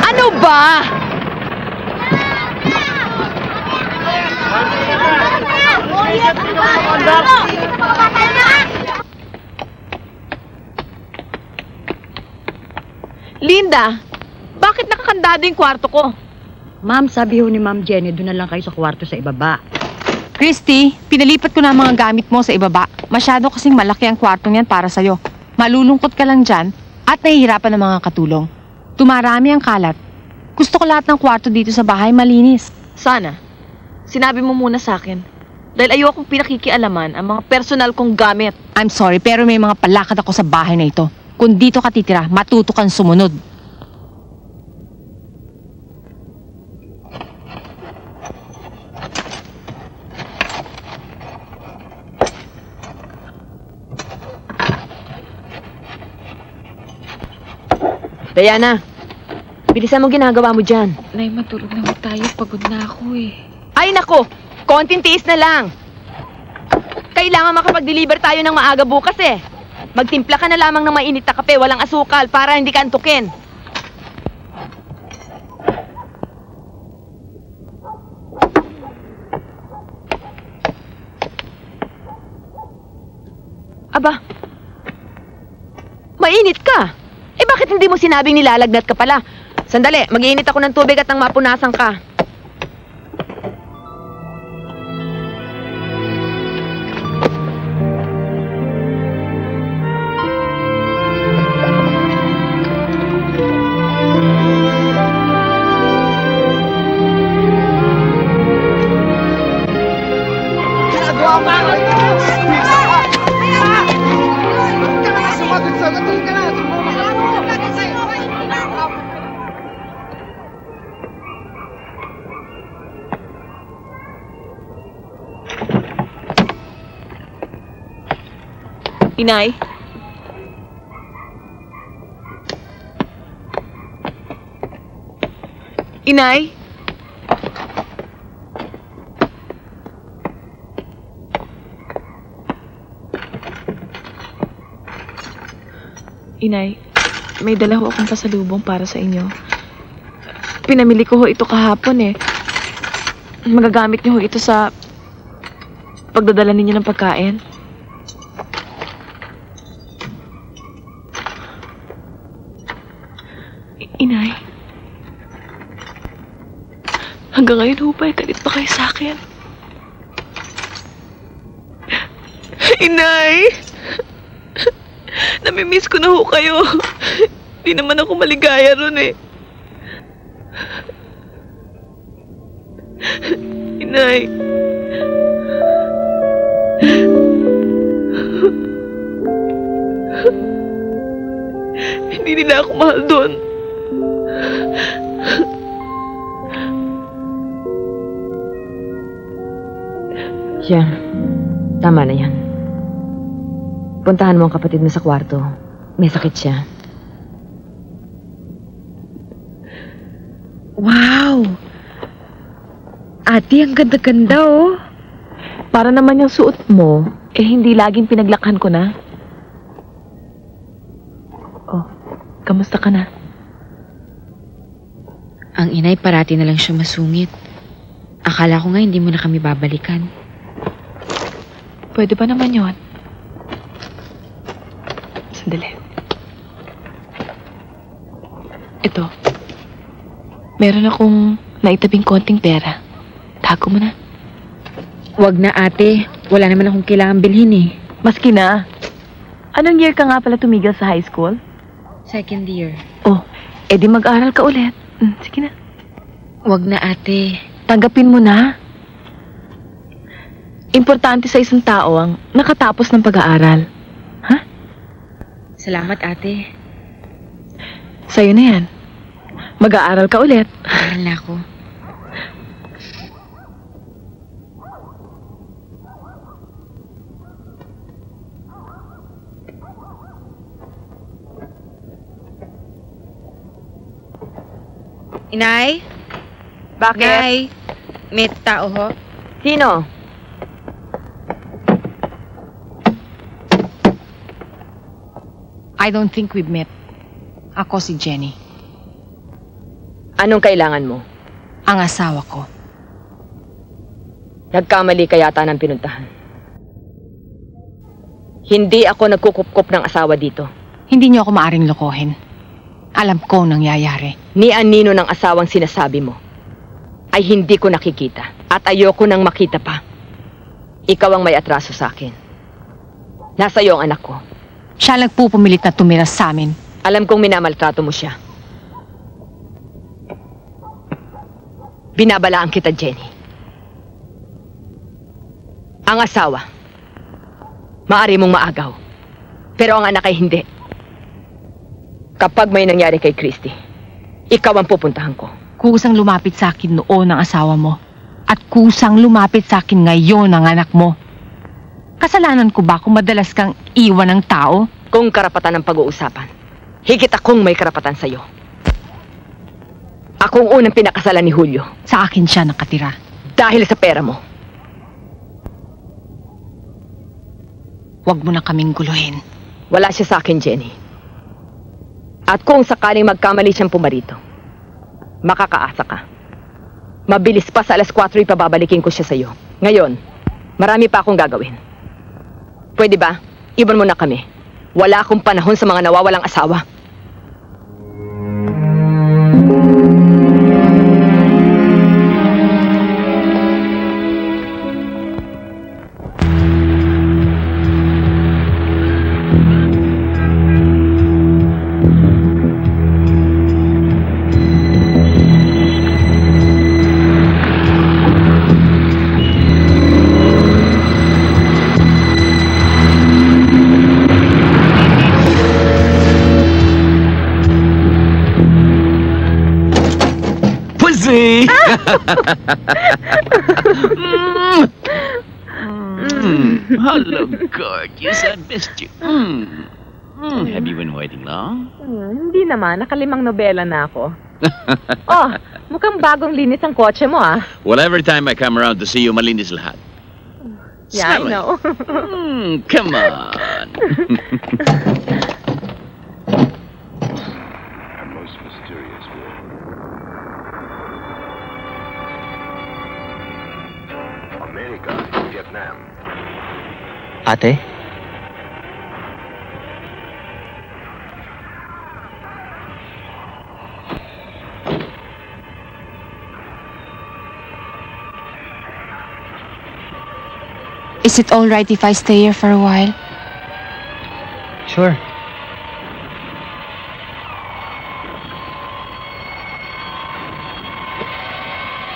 Ano ba? Linda, bakit nakakandado yung kwarto ko? Ma'am, sabi ho ni Ma'am Jenny, doon na lang kayo sa kwarto sa ibaba. Christy, pinalipat ko na ang mga gamit mo sa ibaba. Masyado kasing malaki ang kwartong yan para sa'yo. Malulungkot ka lang dyan at nahihirapan ng mga katulong. Tumarami ang kalat. Gusto ko lahat ng kwarto dito sa bahay malinis. Sana, sinabi mo muna sa akin. Dahil ayokong pinakikialaman ang mga personal kong gamit. I'm sorry, pero may mga palakad ako sa bahay na ito. Kung dito ka titira, matuto kang sumunod. Diana, bilisan mo ginagawa mo dyan. Nay, matulog na tayo. Pagod na ako eh. Ay nako, konting tiis na lang. Kailangan makapag-deliver tayo ng maaga bukas eh. Magtimpla ka na lamang ng mainit na kape, walang asukal, para hindi ka antukin. Aba, mainit ka. Eh bakit hindi mo sinabing nilalagnat ka pala? Sandali, mag-iinit ako ng tubig at nang mapunasan ka. Inay? Inay? Inay, may dala ho akong pasalubong para sa inyo. Pinamili ko ho ito kahapon eh. Magagamit niyo ho ito sa pagdadala ninyo ng pagkain. Inay, hanggang ngayon ho ba, galit pa kayo sa akin? Inay! Namimiss ko na ho kayo. Di naman ako maligaya ron eh. Inay. Hindi nila ako mahal doon. Siya, tama na yan. Puntahan mo ang kapatid mo sa kwarto. May sakit siya. Wow! Ate, ang ganda-ganda oh. Para naman yung suot mo, eh hindi laging pinaglakhan ko na. Oh, kamusta ka na? Ang inay parati na lang siya masungit. Akala ko nga hindi mo na kami babalikan. Pwede ba naman yun? Sandali. Ito. Meron akong naitabing konting pera. Tago mo na. Wag na ate. Wala naman akong kailangan bilhin eh. Maski na. Anong year ka nga pala tumigil sa high school? Second year. Oh, edi mag-aral ka ulit. Sige na. Wag na, ate. Tanggapin mo na. Importante sa isang tao ang nakatapos ng pag-aaral. Ha? Salamat, ate. Sa'yo na yan. Mag-aaral ka ulit. Mahal na ako. Inay? Bakit? Inay? May tao ho? Sino? I don't think we've met. Ako si Jenny. Anong kailangan mo? Ang asawa ko. Nagkamali ka yata ng pinuntahan. Hindi ako nagkukup-kup ng asawa dito. Hindi niyo ako maaring lokohin. Alam ko ang nangyayari. Ni anino ng asawang sinasabi mo ay hindi ko nakikita at ayoko nang makita pa. Ikaw ang may atraso sa akin. Nasa iyo ang anak ko. Siya nagpupumilit na tumira sa amin. Alam kong minamaltrato mo siya. Binabalaan kita, Jenny. Ang asawa, maari mong maagaw. Pero ang anak ay hindi. Kapag may nangyari kay Christy, ikaw ang pupuntahan ko. Kusang lumapit sa akin noon ang asawa mo. At kusang lumapit sa akin ngayon ang anak mo. Kasalanan ko ba kung madalas kang iwan ng tao? Kung karapatan ng pag-uusapan, higit akong may karapatan sa'yo. Akong unang pinakasalan ni Julio. Sa akin siya nakatira. Dahil sa pera mo. Huwag mo na kaming guluhin. Wala siya sa akin, Jenny. At kung sakaling magkamali siyang pumarito, makakaasa ka. Mabilis pa sa alas 4 ipababalikin ko siya sa'yo. Ngayon, marami pa akong gagawin. Pwede ba? Iban mo na kami. Wala akong panahon sa mga nawawalang asawa. Hello, gorgeous. I missed you. Have you been waiting long? Hindi naman. Nakalimang nobela na ako. Oh, mukhang bagong linis ang kotse mo, ah. Well, every time I come around to see you, malinis lahat. Yeah, I Smell it. know. Come on. A most mysterious war. America, Vietnam. Ate? Is it all right if I stay here for a while? Sure.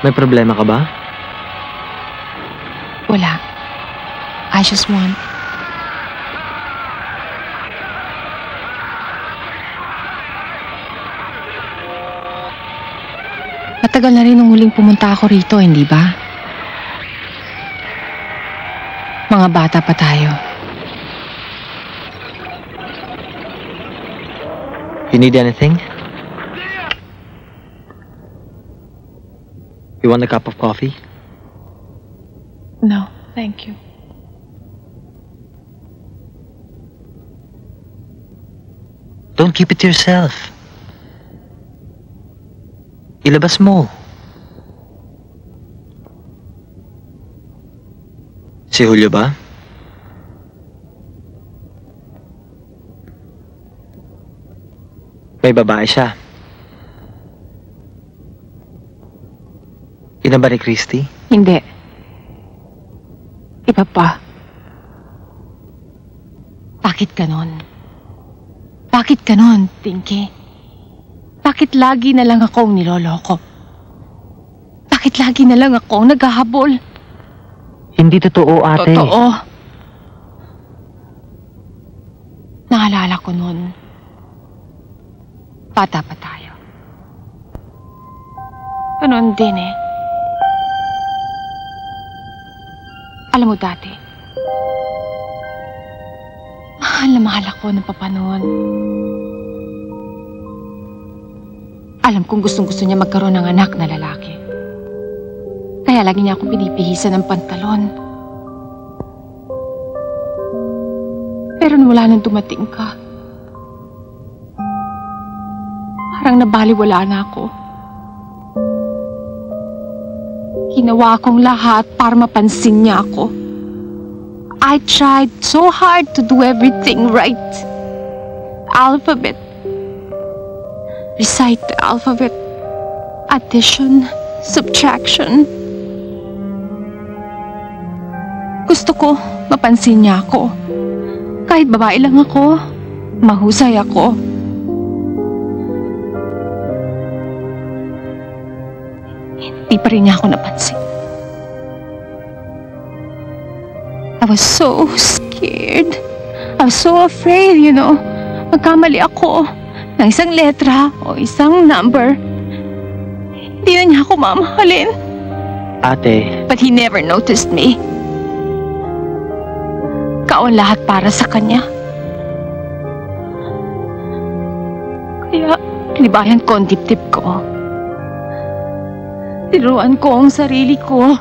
May problema ka ba? Wala. I just want... Matagal na rin nung huling pumunta ako rito, hindi ba? Mga bata pa tayo. You need anything? You want a cup of coffee? No, thank you. Don't keep it to yourself. Ilabas mo. Si Julio ba? May babae siya. Ina ba ni Christy? Hindi. Iba pa. Bakit ganon? Bakit ganon, Pinky? Bakit lagi na lang akong niloloko? Bakit lagi na lang akong naghahabol? Hindi totoo, ate. Totoo. Naalala ko noon. Bata pa tayo. Ganon din eh. Alam mo dati, mahal ako ng papa noon. Alam kong gustong-gusto niya magkaroon ng anak na lalaki. Kaya lagi niya akong pinipihisan ng pantalon. Pero wala nang dumating ka. Parang nabaliwala na ako. Ginawa kong lahat para mapansin niya ako. I tried so hard to do everything right. Alphabet. Recite the alphabet. Addition. Subtraction. Gusto ko mapansin niya ako. Kahit babae lang ako, mahusay ako. Hindi pa rin niya ako napansin. I was so scared. I was so afraid, you know. Magkamali ako ng isang letra o isang number. Hindi na niya ako mamahalin. Ate. But he never noticed me. Ikaw ang lahat para sa kanya. Kaya, libayan ko ang dibdib ko. Tinuruan ko ang sarili ko.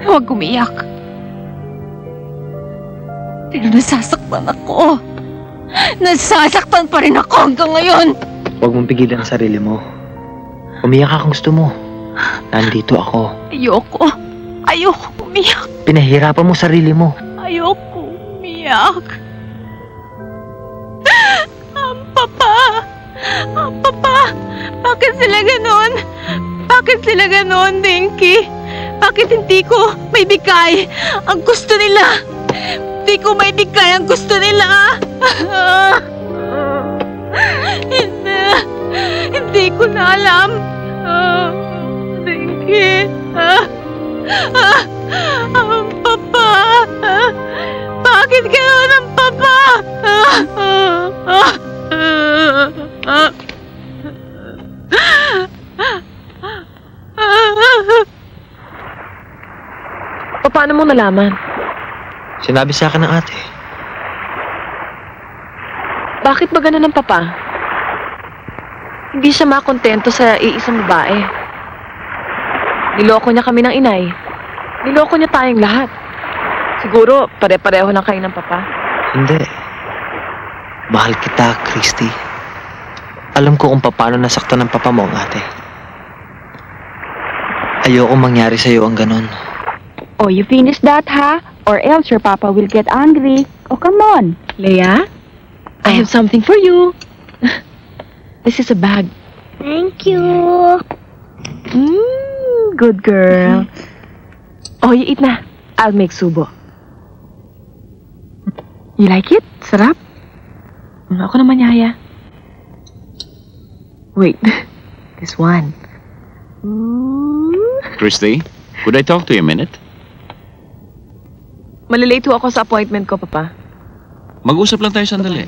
Huwag umiyak. Pero nasasaktan ako. Nasasaktan pa rin ako hanggang ngayon. Huwag mong pigilan ang sarili mo. Umiyak ka kung gusto mo. Nandito ako. Ayoko. Ayoko umiyak. Pinahirapan mo sarili mo. Ayoko umiyak. Ang papa. Ang papa. Bakit sila ganon? Bakit sila ganon, Dinky? Bakit hindi ko may bigay ang gusto nila? Hindi ko may bigay ang gusto nila. Hindi ko na alam. Dinky. Ang papa. Bakit gano'n ang papa? Paano mo nalaman? Sinabi sa akin ng ate. Bakit ba ganun ang papa? Hindi siya makontento sa iisang babae. Niloko niya kami ng inay. Niloko niya tayong lahat. Siguro, pare-pareho lang kayo ng papa. Hindi. Mahal kita, Christy. Alam ko kung paano nasaktan ng papa mo ang ate. Ayoko mangyari sa'yo ang ganun. Oh, you finish that, ha? Or else your papa will get angry. Oh, come on. Leia, I have something for you. This is a bag. Thank you. Good girl. Oh, you eat na. I'll make subo. You like it? Sarap? Ako naman, Yaya. Wait. This one. Christy, could I talk to you a minute? Malilate ako sa appointment ko, Papa. Mag-usap lang tayo sandali.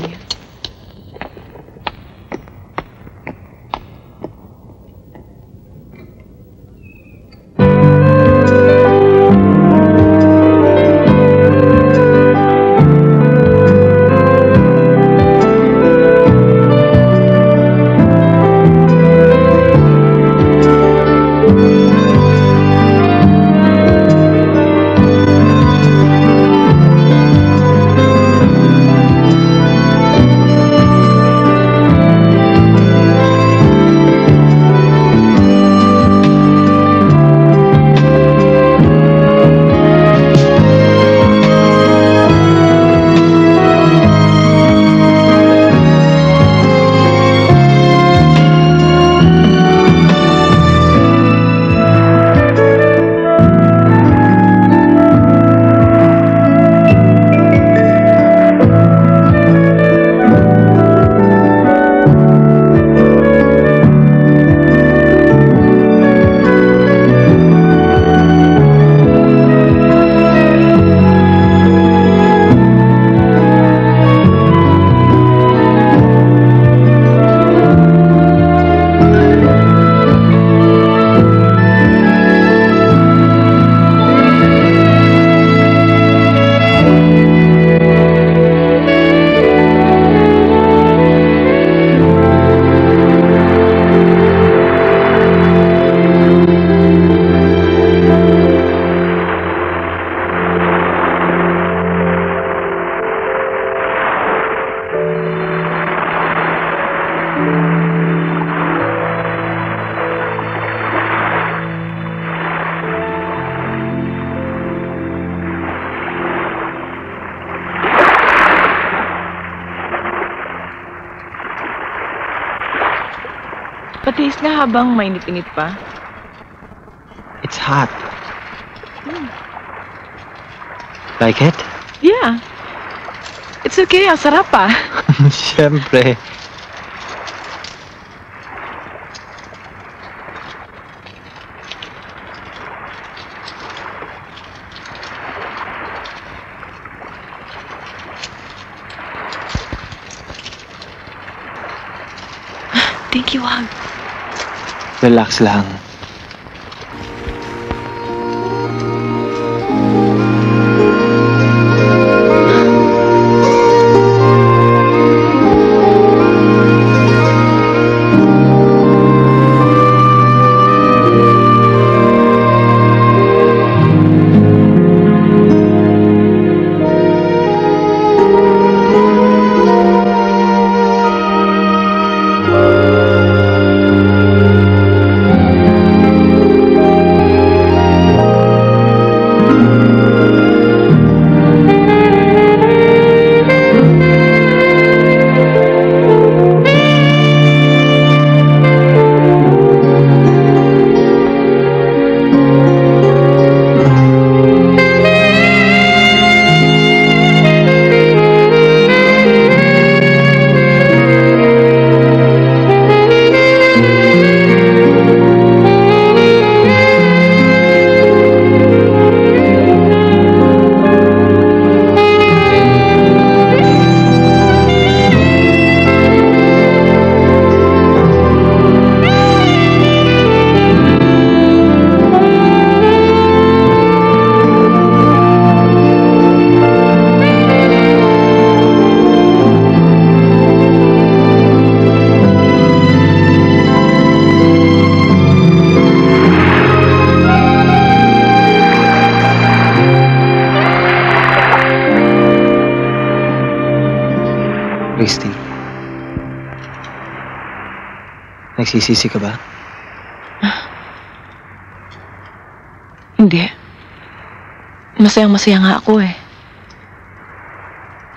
Patiis na habang mainit-init pa. It's hot. Like it? Yeah. It's okay, ang sarap pa. Siyempre. Thank you, Wag. Relax lang. Christy, nagsisisi ka ba? Hindi. Masayang-masaya nga ako eh.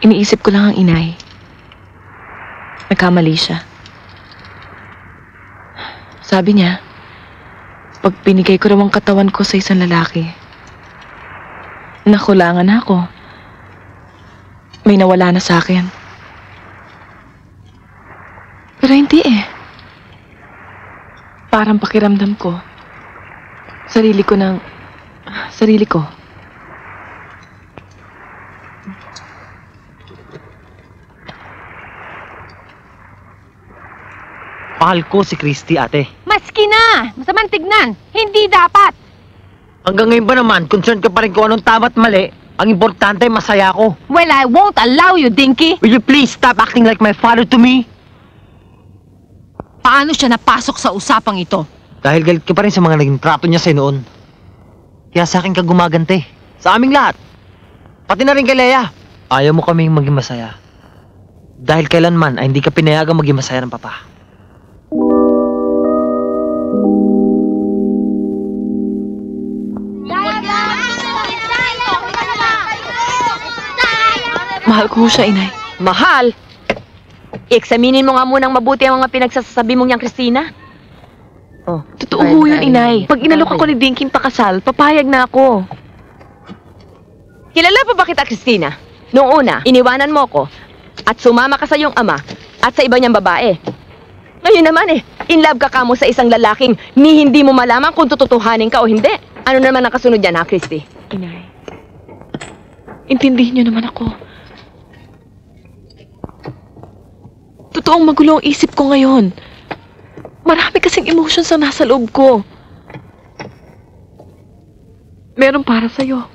Iniisip ko lang ang inay. Nagkamali siya. Sabi niya, pag pinigay ko raw ang katawan ko sa isang lalaki, nakulangan na ako. May nawala na sa akin. Pero hindi eh. Parang pakiramdam ko, sarili ko. Mahal ko si Christy, ate. Maski na! Masamang tignan! Hindi dapat! Hanggang ngayon ba naman, concerned ka pa rin kung anong tama at mali? Ang importante, masaya ako. Well, I won't allow you, Dinky! Will you please stop acting like my father to me? Paano siya napasok sa usapang ito? Dahil galit ka pa rin sa mga naging trato niya sa'yo noon. Kaya sa akin ka gumagante. Sa aming lahat. Pati na rin kay Leia. Ayaw mo kaming maging masaya. Dahil kailanman ay hindi ka pinayagang maging masaya ng papa. Mahal ko siya, inay. Mahal? I-examinin mo nga munang mabuti ang mga pinagsasabi mong niyang Christina. Oh, Totoo ho yun, inay. Pag inalok ako ni Dinking pakasal, papayag na ako. Kilala pa ba kita, Christina? Noong una, iniwanan mo ko at sumama ka sa iyong ama at sa iba niyang babae. Ngayon naman in love ka kamo sa isang lalaking ni hindi mo malaman kung tututuhanin ka o hindi. Ano naman ang kasunod yan, ha, Christy? Inay, intindihin niyo naman ako. Totoong magulo ang isip ko ngayon. Marami kasing emotions ang nasa loob ko. Meron para sa'yo.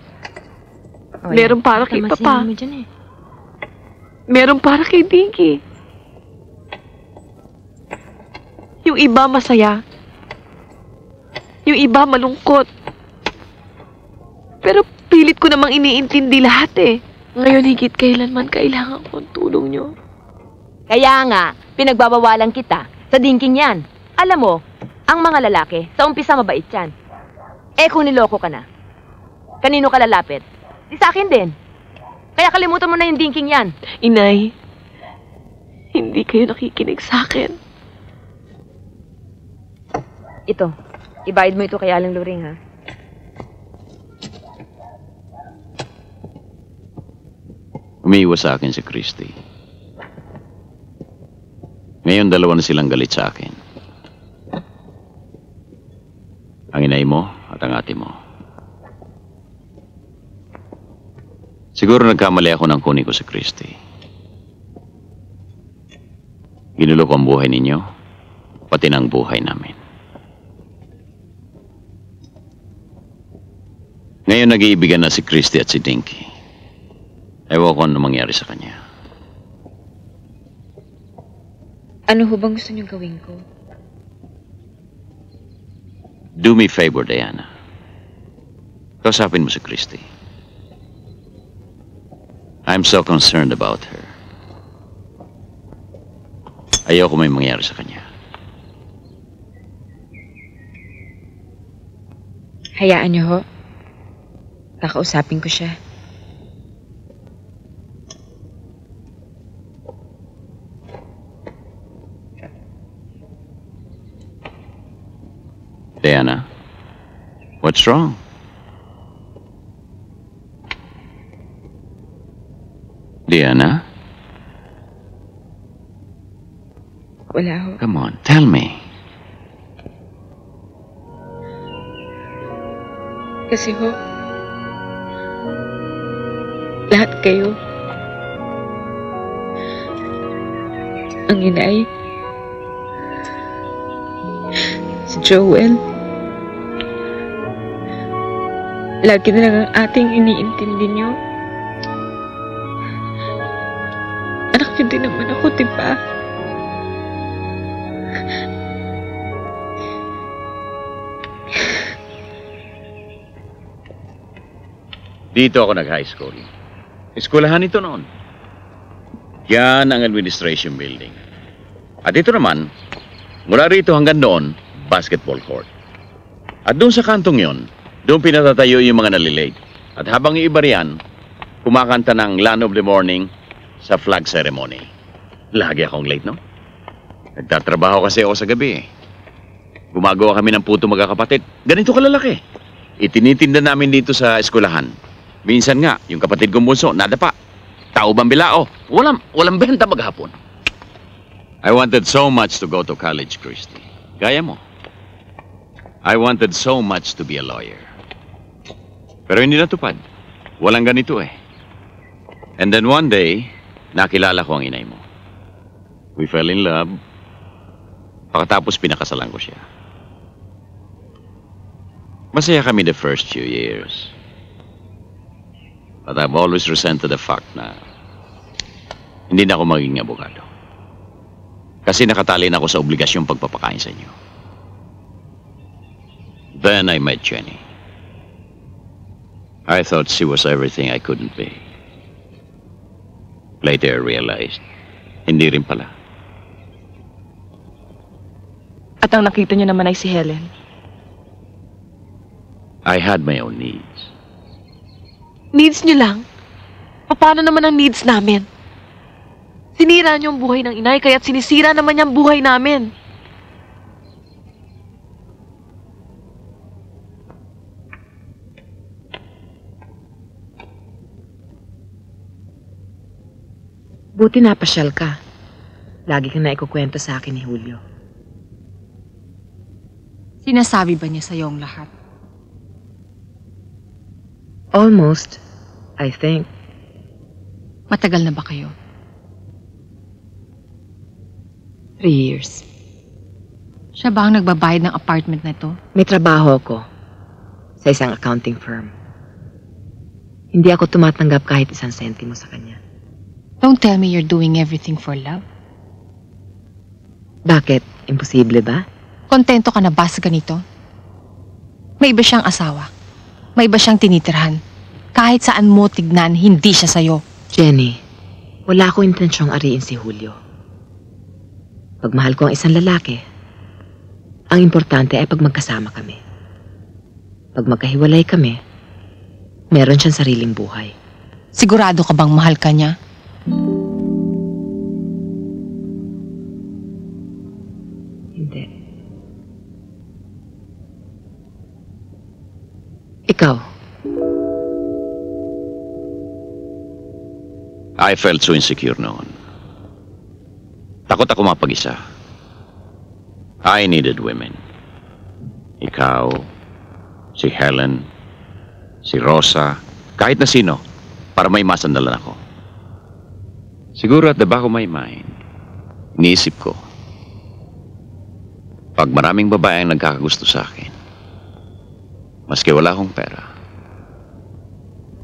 Meron para kay Papa. Meron para kay Dinky. Yung iba masaya. Yung iba malungkot. Pero pilit ko namang iniintindi lahat eh. Ngayon higit kailanman kailangan ko ang tulong niyo. Kaya nga, pinagbabawalan kita sa Dinking yan. Alam mo, ang mga lalaki, sa umpisa mabait yan. Eh kung niloko ka na, kanino ka lalapit? Di sa akin din. Kaya kalimutan mo na yung Dinking yan. Inay, hindi kayo nakikinig sa akin. Ito, ibayad mo ito kay Aling Luring, ha? Umiiwas sa akin si Christy. Ngayon, dalawa na silang galit sa akin. Ang inay mo at ang ate mo. Siguro nagkamali ako nang kunin ko si Christy. Ginulo ko ang buhay ninyo, pati ng buhay namin. Ngayon nag-iibigan na si Christy at si Dinky. Ewan ko ano mangyari sa kanya. Ano ho bang gusto niyong gawin ko? Do me a favor, Diana. Kausapin mo si Christy. I'm so concerned about her. Ayoko may mangyari sa kanya. Hayaan niyo ho. Kakausapin ko siya. Diana, what's wrong? Diana? Wala ho. Come on, tell me. Kasi ho, lahat kayo, ang inay, si Joel, lagi na lang ang ating iniintindi niyo. Anak niyo din naman ako, diba? Dito ako nag-high school. Eskwelahan ito noon. Yan ang administration building. At ito naman, mula rito hanggang doon, basketball court. At doon sa kantong yon, doon pinatatayo yung mga nalilate. At habang iiba riyan, kumakanta ng Land of the Morning sa flag ceremony. Lagi akong late, no? Nagtatrabaho kasi ako sa gabi, eh. Gumagawa kami ng puto magkakapatid. Ganito kalalaki. Itinitinda namin dito sa eskwelahan. Minsan nga, yung kapatid kong bunso, nadapa. Tao bambilao. Walang benta maghapon. I wanted so much to go to college, Christy. Gaya mo. I wanted so much to be a lawyer. Pero hindi natupad. Walang ganito eh. And then one day, nakilala ko ang inay mo. We fell in love. Pagkatapos pinakasalan ko siya. Masaya kami the first few years. But I've always resented the fact na hindi na ako magiging abogado. Kasi nakatali na ako sa obligasyong pagpapakain sa inyo. Then I met Jenny. I thought she was everything I couldn't be. Later I realized, hindi rin pala. At ang nakita niyo naman ay si Helen. I had my own needs. Needs niyo lang? Paano naman ang needs namin? Sinira niyo ang buhay ng inay, kaya't sinisira naman niya ang buhay namin. Buti napasyal ka. Lagi kang naikukwento sa akin ni Julio. Sinasabi ba niya sa'yo ang lahat? Almost, I think. Matagal na ba kayo? 3 years. Siya ba ang nagbabayad ng apartment na ito? May trabaho ko sa isang accounting firm. Hindi ako tumatanggap kahit 1 sentimo sa kanya. Don't tell me you're doing everything for love. Bakit? Imposible ba? Kontento ka na ba sa ganito? May iba siyang asawa. May iba siyang tinitirhan. Kahit saan mo tignan, hindi siya sa'yo. Jenny, wala akong intensyong ariin si Julio. Pag mahal ko ang isang lalaki, ang importante ay pag magkasama kami. Pag magkahiwalay kami, meron siyang sariling buhay. Sigurado ka bang mahal ka niya? Hindi. Ikaw? I felt so insecure noon. Takot ako mapag-isa. I needed women. Ikaw, si Helen, si Rosa, kahit na sino, para may masandalan ako. Siguro at the back of my mind, iniisip ko, pag maraming babae ang nagkakagusto sa akin, maski wala akong pera,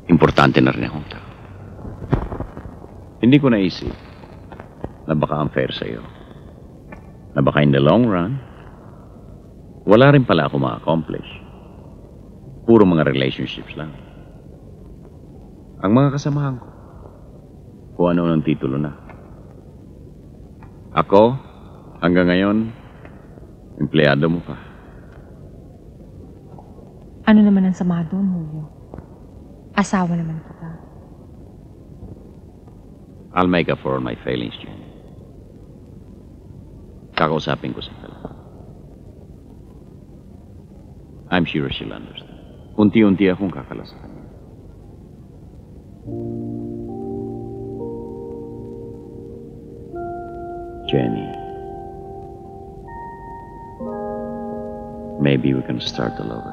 importante na rin akong tao. Hindi ko naisip na baka unfair sa'yo. Na baka in the long run, wala rin pala ako ma-accomplish. Puro mga relationships lang. Ang mga kasamahan ko, kung ano ng titulo na. Ako, hanggang ngayon, empleyado mo pa. Ano naman ang sama doon, Julio? Asawa naman kita. I'll make up for all my failings, Jenny. Kakausapin ko si Helen. I'm sure she'll understand. Unti-unti akong kakala sa kanya. Jenny, maybe we can start all over.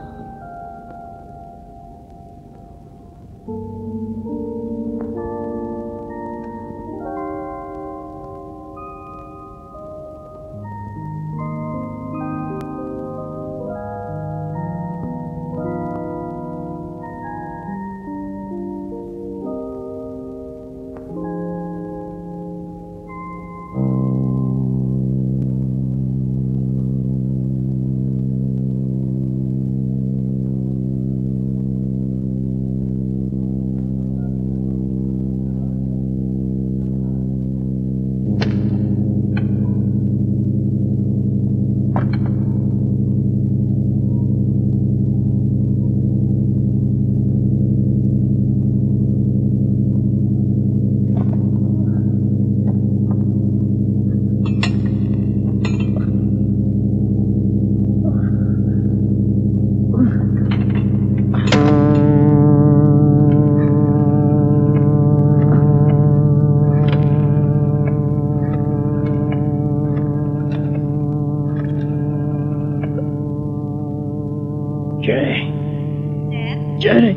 Jenny.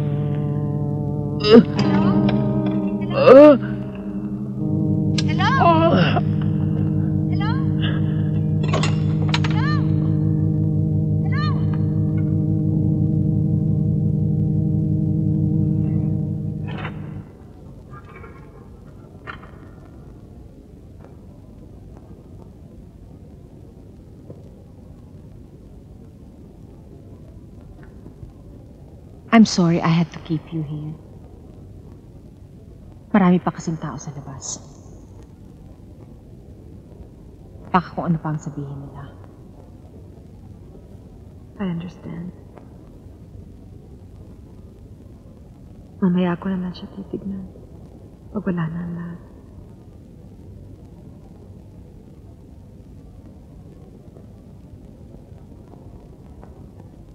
I'm sorry I had to keep you here. Marami pa kasing tao sa labas. Baka kung ano pa ang sabihin nila. I understand. Mamaya ko naman siya titignan. Pag wala na ang lahat.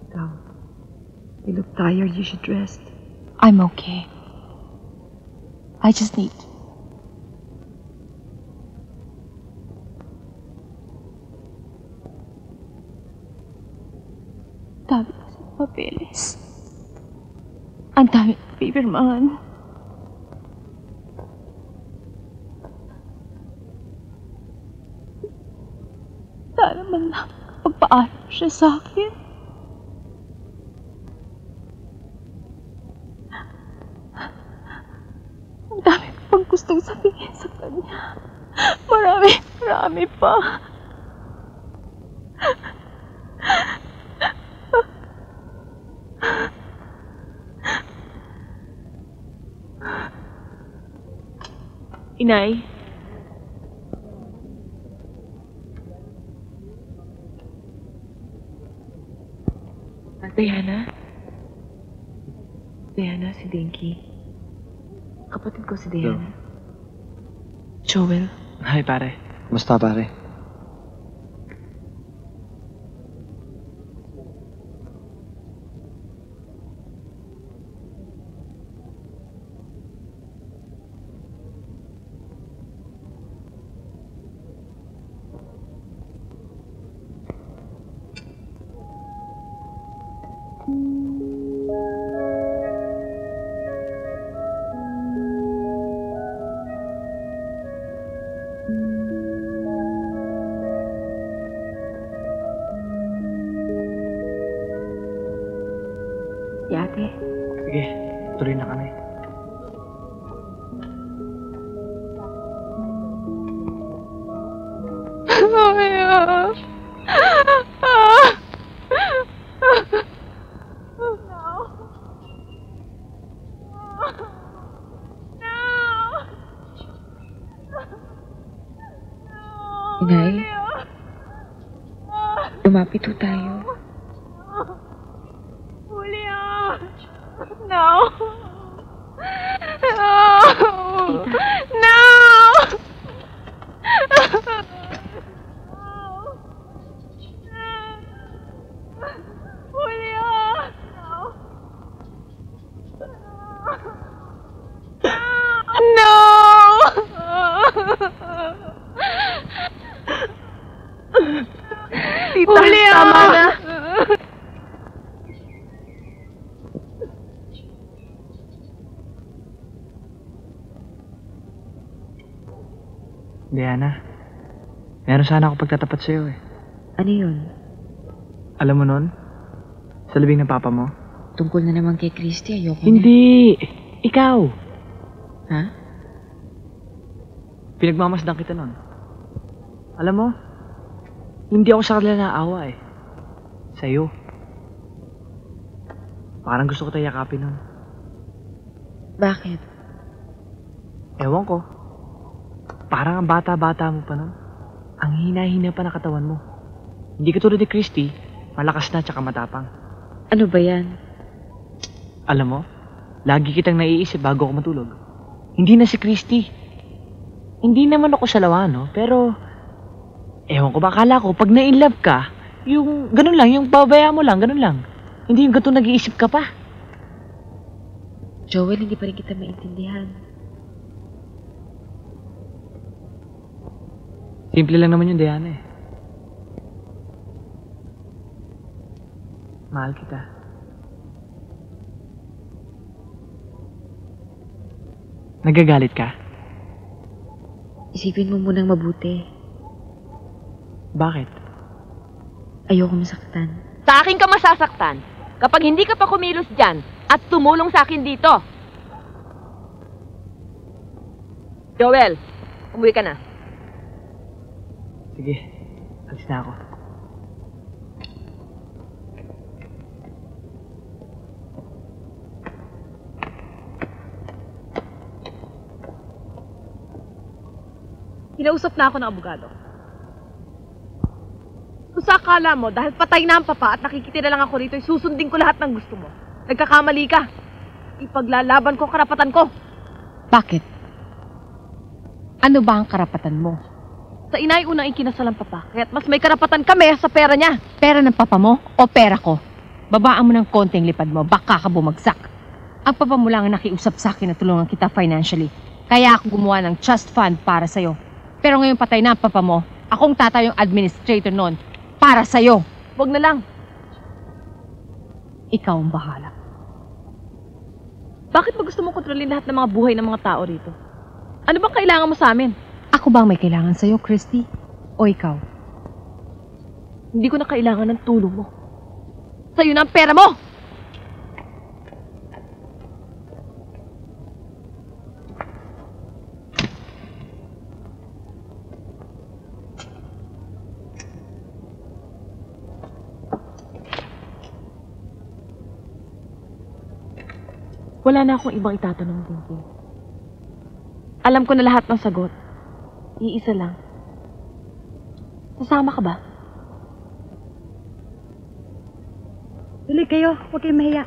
Ikaw, you look tired. You should rest. I'm okay. I just need... Dami kasi papeles. Ang dami pipirmahan. Sana man lang pagpaalam siya sa akin. Ang dami ko pang gustong sabihin sa kanya. Marami pa. Inay. Diana? Diana, si Dinky. Kapatid ko si Diana. Joel. Hi, pare. Kumusta, pare? Si ate. Sige, tuloy na kami. Inay, lumapit ho tayo. Julia! No! No! Julia! Tita, Julia! tama na. Diana, meron sana ako pagtatapat sa'yo eh. Ano yun? Alam mo nun? Sa libing ng papa mo? Tungkol na naman kay Christy, ayoko na. Hindi! Ikaw! Ha? Pinagmamasdan kita nun. Alam mo, hindi ako sa kanila naawa eh. Sa'yo. Parang gusto ko tayo yakapin nun. Bakit? Ewan ko. Parang ang bata-bata mo pa nun. Ang hina-hina pa na katawan mo. Hindi ka tulad ni Christy, malakas na tsaka matapang. Ano ba yan? Alam mo, lagi kitang naiisip bago ako matulog. Hindi na si Christy. Hindi naman ako salawa, no? Pero, ewan ko ba, akala ko, pag na-inlove ka, yung ganun lang, yung babaya mo lang, ganun lang. Hindi yung gato nag-iisip ka pa. Joel, hindi pa rin kita maintindihan. Simple lang naman yung Diana eh. Mahal kita. Nagagalit ka? Isipin mo munang mabuti. Bakit? Ayoko masaktan. Sa akin ka masasaktan kapag hindi ka pa kumilos dyan at tumulong sa akin dito. Joel, umuwi ka na. Sige, alis na ako. Kinausap na ako ng abogado. Kung sa akala mo, dahil patay na ang papa at nakikitira lang ako rito, susundin ko lahat ng gusto mo. Nagkakamali ka. Ipaglalaban ko ang karapatan ko. Bakit? Ano ba ang karapatan mo? Sa inay unang ikinasal ang papa, kaya't mas may karapatan kami sa pera niya. Pera ng papa mo o pera ko? Babaan mo ng konting lipad mo, baka ka bumagsak. Ang papa mo lang ang nakiusap sa akin na tulungan kita financially. Kaya ako gumawa ng trust fund para sa'yo. Pero ngayon patay na ang papa mo, akong tatayong administrator noon para sa'yo. Huwag na lang. Ikaw ang bahala. Bakit ba gusto mong kontrolin lahat ng mga buhay ng mga tao rito? Ano bang kailangan mo sa amin? Ako ba ang may kailangan sa'yo, Christy? O ikaw? Hindi ko na kailangan ng tulong mo. Sa'yo na ang pera mo! Wala na akong ibang itatanong, Dinky. Alam ko na lahat ng sagot. Iisa lang. Sasama ka ba? Tuloy kayo, huwag kayong mahiya.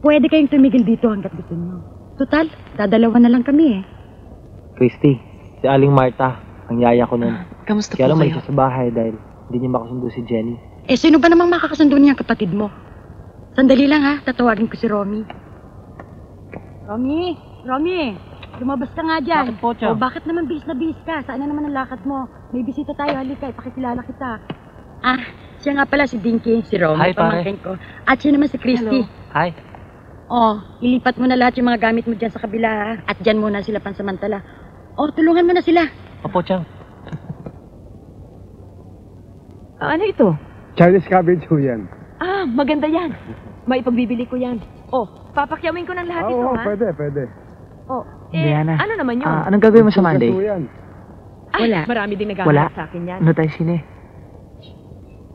Pwede kayong tumigil dito hanggat gusto niyo. Total, dadalawa na lang kami eh. Christy, si Aling Marta, ang yaya ko nun. Kamusta Kaya po lang kayo? may sa bahay dahil hindi niya makasundo si Jenny. Eh, sino ba namang makakasundo niya kapatid mo? Sandali lang ha, tatawagin ko si Romy. Romy, lumabas ka nga dyan. Bakit po, Chang? O bakit naman bis na bis ka? Saan na naman ang lakad mo? May bisita tayo, halika, ipakikilala kita. Ah, siya nga pala si Dinky, si Romy, Hi, pare. pamangkin ko. At siya naman si Christy. Hi. Oh, ilipat mo na lahat yung mga gamit mo dyan sa kabila ha. At dyan muna sila pansamantala. Oh, tulungan mo na sila. Opo, Chang. Ano ito? Chinese cabbage ho yan. Ah, maganda yan. Maipagbibili ko yan. Oh, papakyawin ko ng lahat ito, Oo, ha? pwede. Oh, Diana, ano naman yun? anong gagawin mo sa Monday? Ho yan. Wala. Marami din Wala. naghahanap sa akin yan. Ano tayo sine?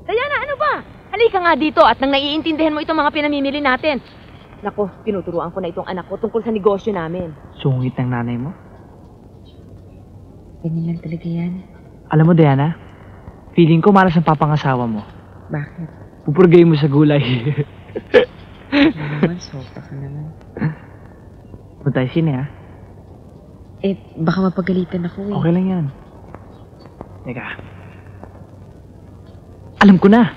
Diana, ano ba? Halika nga dito at nang naiintindihan mo itong mga pinamimili natin. Nako, tinuturuan ko na itong anak ko tungkol sa negosyo namin. Sungit ng nanay mo? Ganyan lang talaga yan. Alam mo, Diana, feeling ko malas ang papangasawa mo. Bakit? Pupurgay mo sa gulay. Naman, sopa ka naman. Ano tayo sine, ha? Eh, baka mapagalitan ako eh. Okay lang yan. Teka. Alam ko na.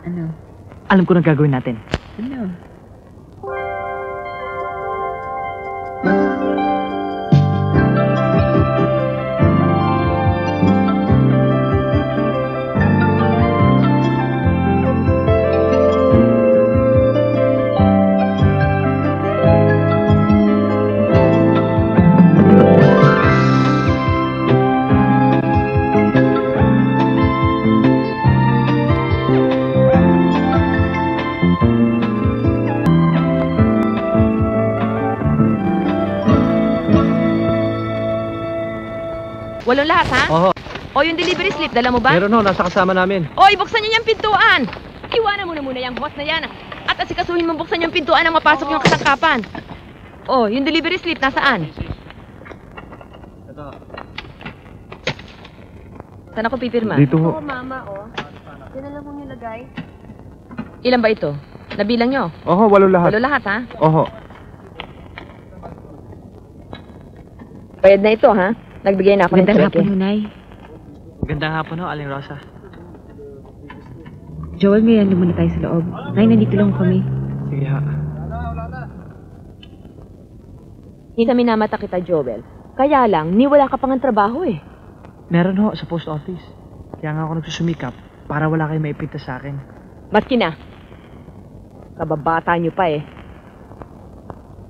Ano? Alam ko na gagawin natin. Ano? Walong lahat, ha? Oo. O yung delivery slip, dala mo ba? Meron ho, nasa kasama namin. Oy, buksan niyo yung pintuan! Iwanan mo na muna yung host na yan. At asikasuhin mo buksan yung pintuan nang mapasok yung kasangkapan. Oh, yung delivery slip, nasaan? Saan ako pipirma? Dito ho. Mama, Yan na lang kong nilagay. Ilan ba ito? Nabilang nyo? Oho, walo lahat. Walo lahat, ha? Oho. Bayad na ito, ha? Nagbigay na ako ng Gandang cheque. hapon, Hunay. Gandang hapon ho, Aling Rosa. Joel, may ano muna tayo sa loob. Nay, nandito lang kami. Sige ha. Hindi minamata kita, Joel. Kaya lang, ni wala ka pang ang trabaho eh. Meron ho, sa post office. Kaya nga ako nagsusumikap para wala kayong maipinta sa akin. Maski na. Kababata nyo pa eh.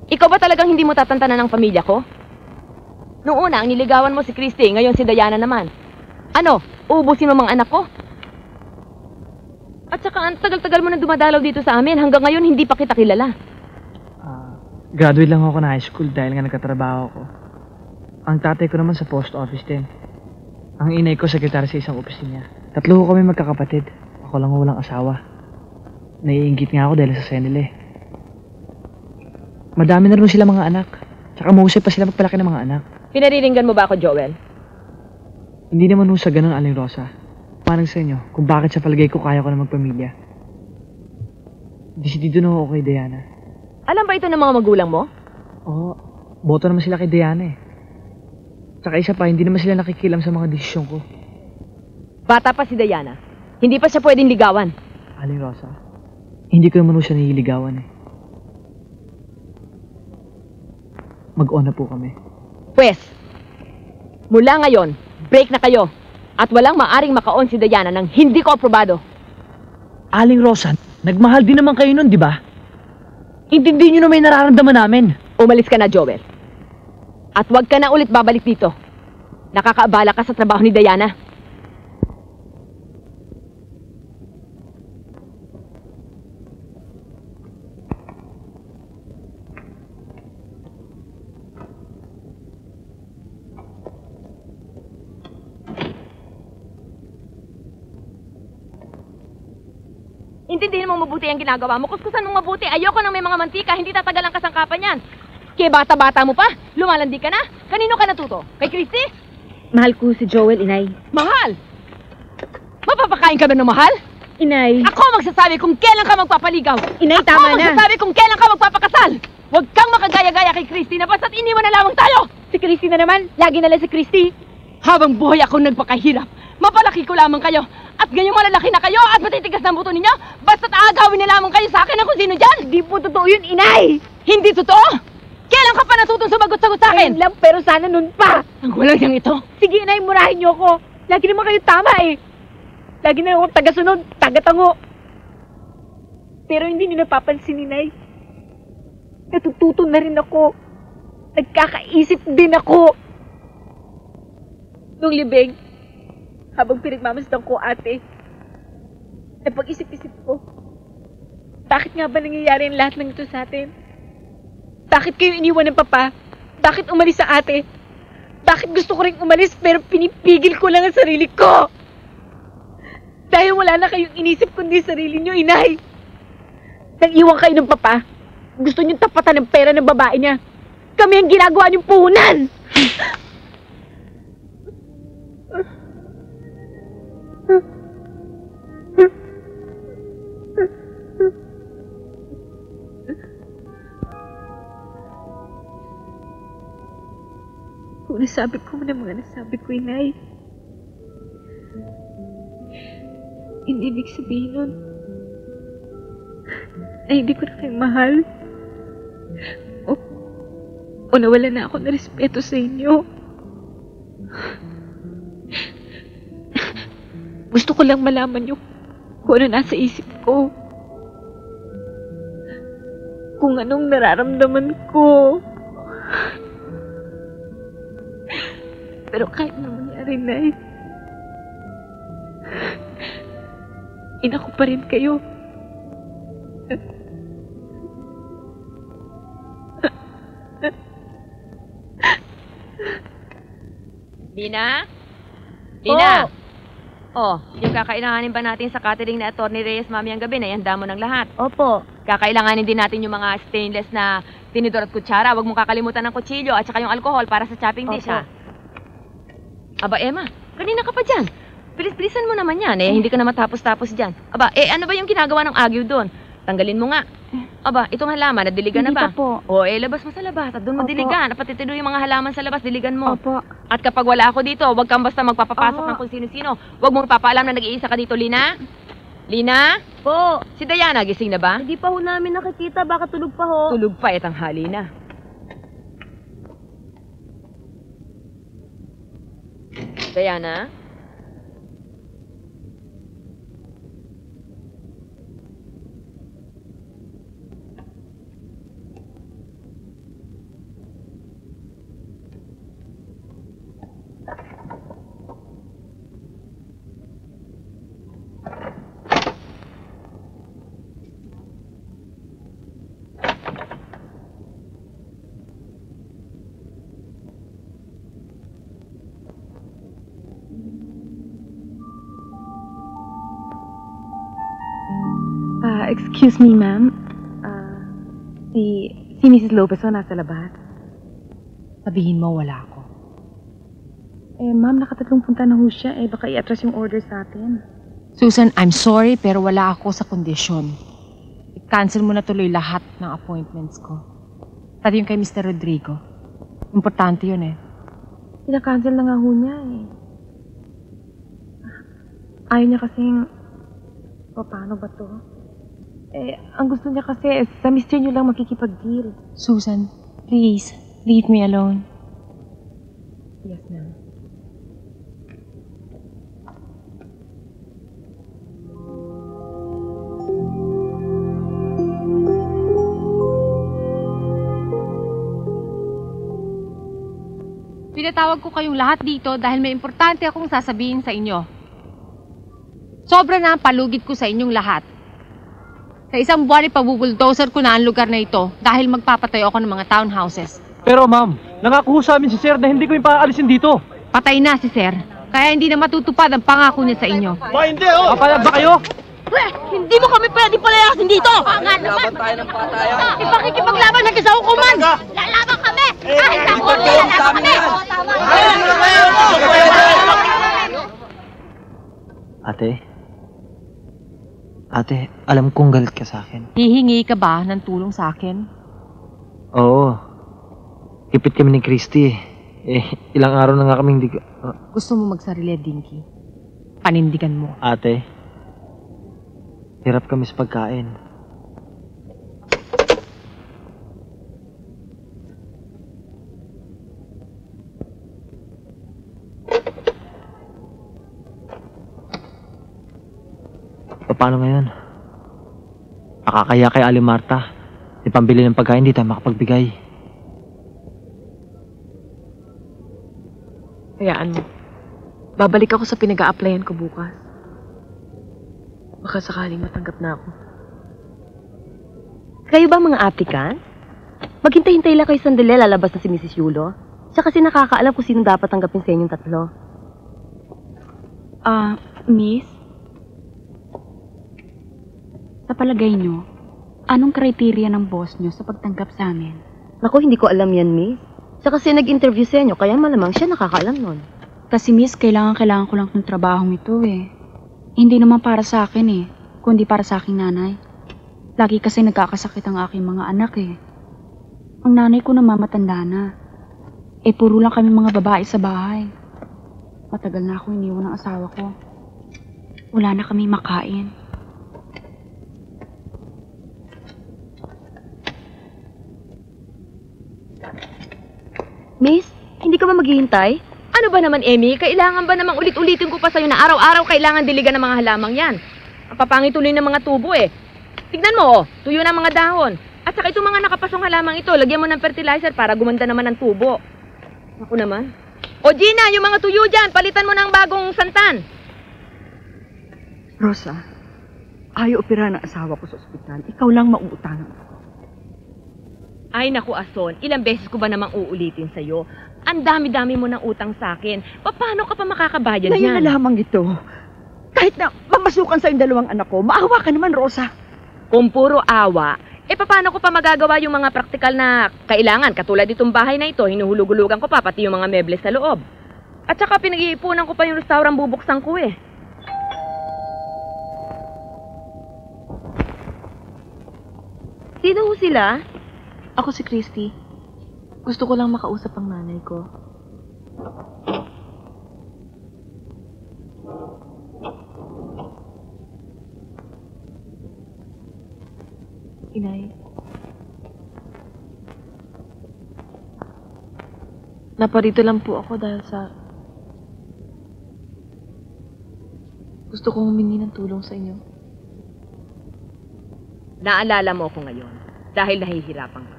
Ikaw ba talagang hindi mo tatantanan ng pamilya ko? Noong una, ang niligawan mo si Christy, ngayon si Diana naman. Ano, uubusin mo mga anak ko? At saka, ang tagal-tagal mo na dumadalaw dito sa amin. Hanggang ngayon, hindi pa kita kilala. Graduate lang ako na high school dahil nga nagkatrabaho ko. Ang tatay ko naman sa post office din. Ang inay ko sekretary sa isang opisina. 3 ko kami magkakapatid. Ako lang walang asawa. Naiinggit nga ako dahil sa senil eh. Madami na rin sila mga anak. Tsaka mahusay pa sila magpalaki ng mga anak. Pinariringgan mo ba ako, Joel? Hindi naman ho sa ganun, Aling Rosa. Parang sa inyo, kung bakit sa palagay ko kaya ko na magpamilya. Desidido na ho ako kay Diana. Alam ba ito ng mga magulang mo? Oo, boto naman sila kay Diana eh. Tsaka isa pa, hindi naman sila nakikilam sa mga desisyon ko. Bata pa si Diana. Hindi pa siya pwedeng ligawan. Aling Rosa, hindi ko naman ho siya nililigawan eh. Mag-on na po kami. Pwes, mula ngayon, break na kayo. At walang maaring maka-on si Diana nang hindi ko aprobado. Aling Rosa, nagmahal din naman kayo nun, di ba? Intindihin nyo na may nararamdaman namin. Umalis ka na, Joel. At huwag ka na ulit babalik dito. Nakakaabala ka sa trabaho ni Diana. Intindihin mo mabuti ang ginagawa mo. Kuskusan mong mabuti. Ayoko nang may mga mantika. Hindi tatagal ang kasangkapan yan. Kaya bata-bata mo pa. Lumalandi ka na. Kanino ka natuto? Kay Christy? Mahal ko si Joel, Inay. Mahal? Mapapakain ka ba ng mahal? Inay. Ako magsasabi kung kailan ka magpapaligaw. Inay, tama na. Ako magsasabi kung kailan ka magpapakasal. Huwag kang makagaya-gaya kay Christy na basta't iniwan na lamang tayo. Si Christy na naman. Lagi na lang si Christy. Habang buhay ako nagpakahirap, mapalaki ko lamang kayo. At ganyang malalaki na kayo at matitigas ng buto ninyo, basta't aagawin na lamang kayo sa akin ng kung sino dyan. Hindi po totoo yun, Inay. Hindi totoo? Kailan ka pa natutong sumagot-sagot sa akin? Ayun lang, pero sana nun pa. Ang walang yang ito. Sige, Inay, murahin niyo ako. Lagi naman kayo tama eh. Lagi na ako taga-sunod, taga-tango. Pero hindi niyo napapansin, Inay. Natututo na rin ako. Nagkakaisip din ako. Nung libing, habang pinagmamasdan ko, ate, Napag-isip-isip ko. Bakit nga ba nangyayari ang lahat ng ito sa atin? Bakit kayo iniwan ng papa? Bakit umalis sa ate? Bakit gusto ko rin umalis pero pinipigil ko lang ang sarili ko? Dahil wala na kayong inisip kundi sarili nyo, inay. Nang iwan kayo ng papa, gusto nyo tapatan ng pera ng babae niya. Kami ang ginagawa niyong puhunan! Kung nasabi ko na mga nasabi ko, inay, hindi ibig sabihin nun ay hindi ko na kayo mahal. O nawala na ako ng respeto sa inyo. Gusto ko lang malaman niyo kung ano nasa isip ko. Kung anong nararamdaman ko. Pero kahit na mangyari, Nay, ina ko pa rin kayo. Lina? Lina? Oh, yung kakailanganin ba natin sa catering na Atty. Reyes mamayang gabi na ihanda mo ng lahat? Opo. Kakailanganin din natin yung mga stainless na tinidor at kutsara. Huwag mong kakalimutan ng kutsilyo at saka yung alcohol para sa chopping dish, ha? Aba, Emma, kanina ka pa dyan. Bilis-bilisan mo naman yan, eh. Hindi ka na matapos-tapos dyan. Aba, ano ba yung ginagawa ng agyo doon? Tanggalin mo nga. Aba, itong halaman, nadiligan na ba? Hindi pa po. O, labas mo sa labas at doon mo diligan. Pati yung mga halaman sa labas, diligan mo. Opo. At kapag wala ako dito, huwag kang basta magpapapasok ng kung sino-sino. Huwag mong ipapaalam na nag-iisa ka dito, Lina. Lina? Po. Si Diana, gising na ba? Hindi pa ho namin nakikita, baka tulog pa ho. Tulog pa, tanghali na. Diana? Excuse me, ma'am. Si Mrs. Lopez o nasa labas? Sabihin mo, wala ako. Ma'am, nakatatlong punta na ho siya. Baka i-atras yung order sa atin. Susan, I'm sorry pero wala ako sa kondisyon. I-cancel mo na tuloy lahat ng appointments ko. Pati yung kay Mr. Rodrigo. Importante yun, Ina-cancel na nga ho niya, Ayaw niya kasing... paano ba to? Ang gusto niya kasi, sa mister niyo lang makikipag-deal. Susan, please, leave me alone. Yes, ma'am. Pinatawag ko kayong lahat dito dahil may importante akong sasabihin sa inyo. Sobra na ang palugid ko sa inyong lahat. Sa isang buwan ipabubulldozer ko na ang lugar na ito dahil magpapatayo ako ng mga townhouses. Pero ma'am, nangako sa amin si Sir na hindi ko yung paaalisin dito. Patay na si Sir. Kaya hindi na matutupad ang pangako niya sa inyo. Hindi oh! Papayag ba kayo? Hindi mo kami pwede palayasin dito! Laban tayo ng patayan. Ipakikipaglaban natin sa hukuman! Lalaban kami! Kahit sa korte, lalaban kami! Ate, alam kong galit ka sa akin. Hihingi ka ba ng tulong sa akin? Oo. Ipit kami ni Christy. Ilang araw na nga kami hindi ka... Gusto mo magsarili, Dinky? Panindigan mo. Ate, hirap kami sa pagkain. Paano ngayon? Nakakaya kay Ali Marta. Di pambili ng pagkain, di tayo makapagbigay. Hayaan mo. Babalik ako sa pinag-a-applyan ko bukas. Baka sakaling matanggap na ako. Kayo ba mga applicant? Maghintay-hintay lang kayo sandali, lalabas na si Mrs. Yulo. Siya kasi nakakaalam kung sino dapat tanggapin sa inyong tatlo. Miss? Sa palagay nyo, anong kriteria ng boss nyo sa pagtanggap sa amin? Naku, hindi ko alam yan, miss. Siya kasi nag-interview sa inyo, kaya malamang siya nakakaalam nun. Kasi miss, kailangan ko lang ng trabahong ito eh. Hindi naman para sa akin eh, kundi para sa aking nanay. Lagi kasi nagkakasakit ang aking mga anak eh. Ang nanay ko naman matanda na. Eh, puro lang kami mga babae sa bahay. Matagal na ako iniwan ng asawa ko. Wala na kami makain. Miss, hindi ka ba maghihintay? Ano ba naman, Emmy? Kailangan ba namang ulit-ulitin ko pa sa'yo na araw-araw kailangan diligan ng mga halamang yan? Ang papangit tuloy ng mga tubo eh. Tignan mo, tuyo na mga dahon. At saka itong mga nakapasong halamang ito, lagyan mo ng fertilizer para gumanda naman ang tubo. Ako naman. O Gina, yung mga tuyo dyan, palitan mo ng bagong santan. Rosa, ayaw opera ng asawa ko sa ospital. Ikaw lang mauutangan. Ay naku, Ason, ilang beses ko ba namang uulitin sa'yo? Ang dami-dami mo ng utang sa akin. Paano ka pa makakabayad Ngayon yan? na lamang ito. Kahit na mamasukan sa yung dalawang anak ko, maawa ka naman, Rosa. Kung puro awa, paano ko pa magagawa yung mga praktikal na kailangan? Katulad itong bahay na ito, hinuhulug-hulugan ko pa, pati yung mga mebles sa loob. At saka pinag-iipunan ko pa yung restaurant bubuksan ko eh. Sino ho sila? Ako si Christy. Gusto ko lang makausap ang nanay ko. Inay. Naparito lang po ako dahil sa... Gusto kong humingi ng tulong sa inyo. Naalala mo ako ngayon dahil nahihirapan ka.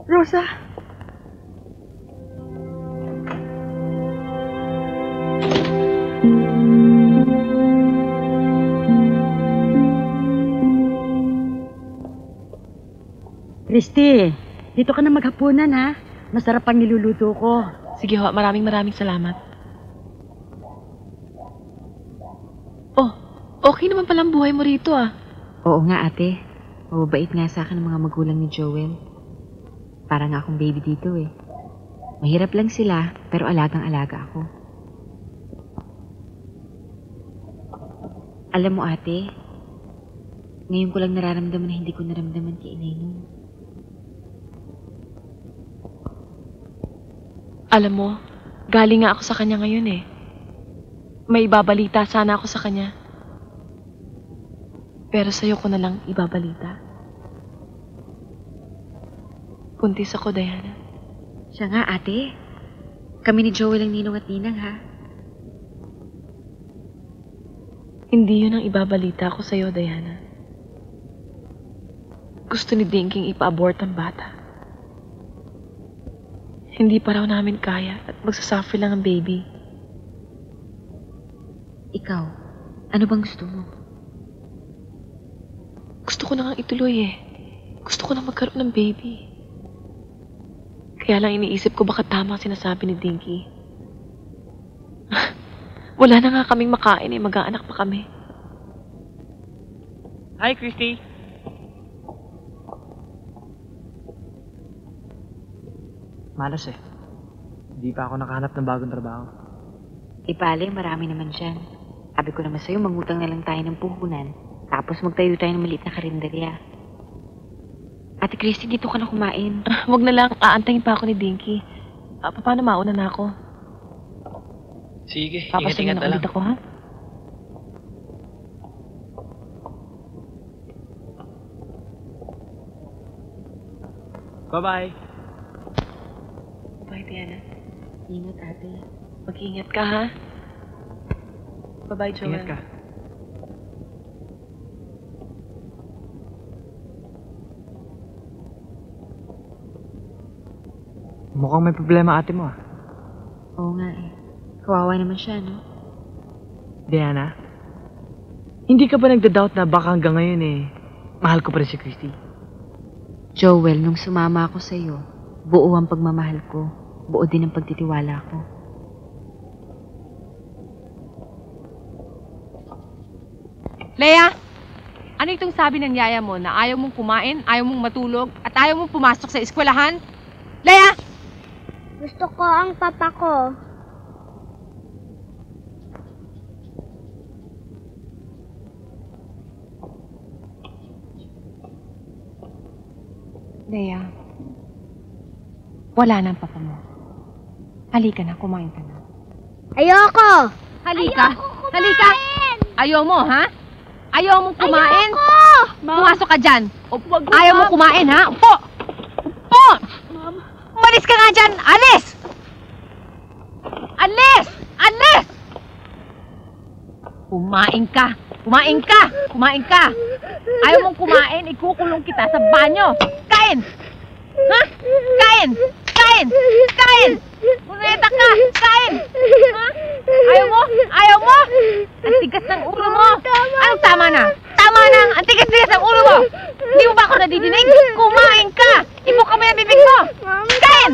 Rosa! Christy, dito ka na maghapunan ha. Masarap ang niluluto ko. Sige ho, maraming salamat. Oh, okay naman palang buhay mo rito ah. Oo nga ate. Mababait nga sa akin ang mga magulang ni Joel. Para nga akong baby dito eh. Mahirap lang sila, pero alagang-alaga ako. Alam mo ate, ngayon ko lang nararamdaman na hindi ko naramdaman kay inay nun. Alam mo, galing nga ako sa kanya ngayon eh. May ibabalita sana ako sa kanya. Pero sa'yo ko na lang ibabalita. Buntis ako, Diana. Siya nga, ate. Kami ni Joel ang ninong at ninang, ha? Hindi yun ang ibabalita ko sa'yo, Diana. Gusto ni Dinking ipa-abort ang bata. Hindi pa raw namin kaya at magsasuffer lang ang baby. Ikaw, ano bang gusto mo? Gusto ko na nga ituloy eh. Gusto ko na magkaroon ng baby. Kaya lang iniisip ko baka tama ang sinasabi ni Dinky. Wala na nga kaming makain eh. Mag-aanak pa kami. Hi, Christy. Malas eh. Hindi pa ako nakahanap ng bagong trabaho. Ipale, marami naman dyan. Sabi ko naman sa'yo, mangutang na lang tayo ng puhunan. Tapos magtayo tayo ng maliit na karinderya. Ate Christy, dito ka na kumain. Wag na lang, aantayin pa ako ni Dinky. Paano mauna na ako? Sige, Papasayin na ulit ako, ha? Bye-bye. Bye, Diana. Ingat, ate. Mag-ingat ka, ha? Bye-bye, Joel. Ingat ka. Mukhang may problema ate mo ah. Oo nga eh. Kawawa naman siya, no? Diana, Hindi ka ba nagda-doubt na baka hanggang ngayon mahal ko pa rin si Christy? Joel, nung sumama ako sa'yo, buo ang pagmamahal ko. Buo din ang pagtitiwala ko. Leia! Ano itong sabi ng yaya mo na ayaw mong kumain, ayaw mong matulog, at ayaw mong pumasok sa eskwelahan? Leia! Gusto ko ang papa ko. Leia, wala na ang papa mo. Halika na, kumain ka na. Ayoko! Halika! Halika! Ayaw mo, ha? Ayaw mong kumain? Ayoko! Pumasok ka dyan! Ayaw mo kumain, ha? Upo! Upo! Umalis ka nga dyan! Alis! Alis! Alis! Kumain ka! Kumain ka! Kumain ka! Ayaw mong kumain, ikukulong kita sa banyo! Kain! Ha? Kain! Kain! Kain! Puneta ka! Kain! Ha? Ayaw mo? Ayaw mo? Ang tigas ng ulo mo! Anong tama na? Tama na! Ang tigas-tigas ng ulo mo! Hindi mo ba ako nadidinig? Kumain ka! Ipo ka mo yung bibig mo! Kain!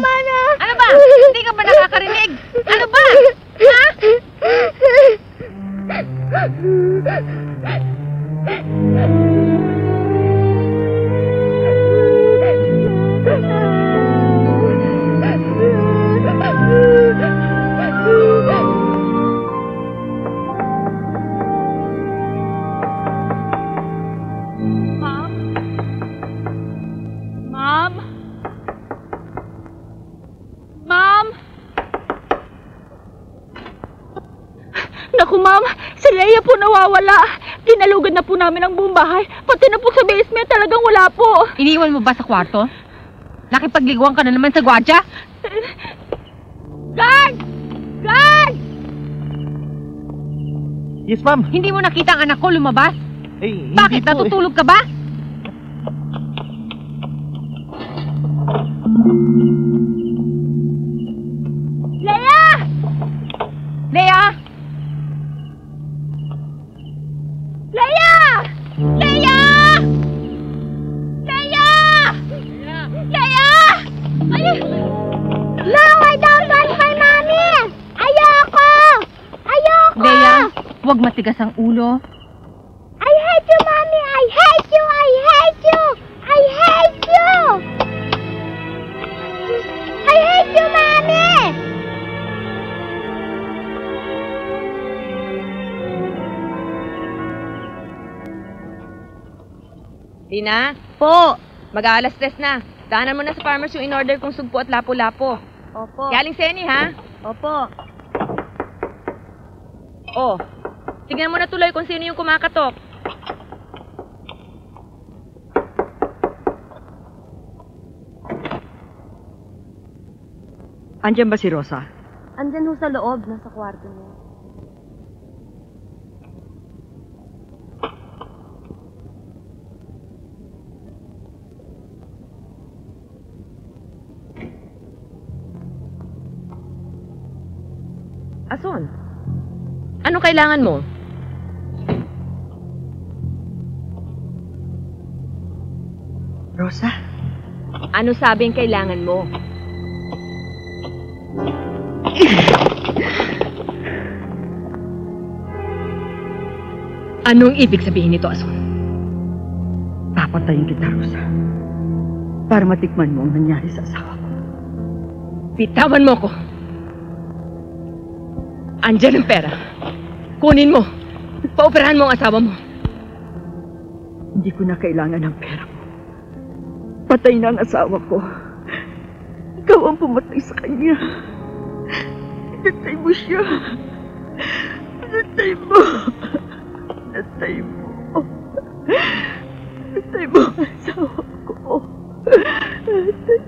Ano ba? Hindi ka ba nakakarinig? Ano ba? Ha? Mom? Mom? Naku, Ma'am, si Leia po nawawala. Tinalugan na po namin ang buong bahay. Pati na po sa basement, talagang wala po. Iniwan mo ba sa kwarto? Nakipagliguan ka na naman sa gwadya? Guard! Guard! Yes, ma'am. Hindi mo nakita ang anak ko lumabas? Eh, Bakit? Natutulog ka ba? Leia! Leia! Leia! Leia! Leia! Leia! No, I don't want my mommy! Ayoko! Ayoko! Leia, huwag matigas ang ulo. I hate you, mommy! I hate you! I hate you! I hate you! I hate you, mommy! Tina? Po! Mag-aalas 3 na. Daanan mo na sa farmers yung in-order kong sugpo at lapo-lapo. Opo. Galing Seni, ha? Opo. Oh, tignan mo na tuloy kung sino yung kumakatok. Andiyan ba si Rosa? Andyan ho sa loob, nasa kwarto niya. Ason? Ano kailangan mo? Rosa? Ano sabing kailangan mo? Anong ibig sabihin nito, Ason? Papatayin kita, Rosa. Para matikman mo ang nangyari sa asawa ko. Bitawan mo ko. Andyan ang pera. Kunin mo. Paoperahan mo ang asawa mo. Hindi ko na kailangan ng pera mo. Patay na ang asawa ko. Ikaw ang pumatay sa kanya. Pinatay mo siya. Pinatay mo. Pinatay mo. Pinatay mo ang asawa ko. Pinatay mo siya.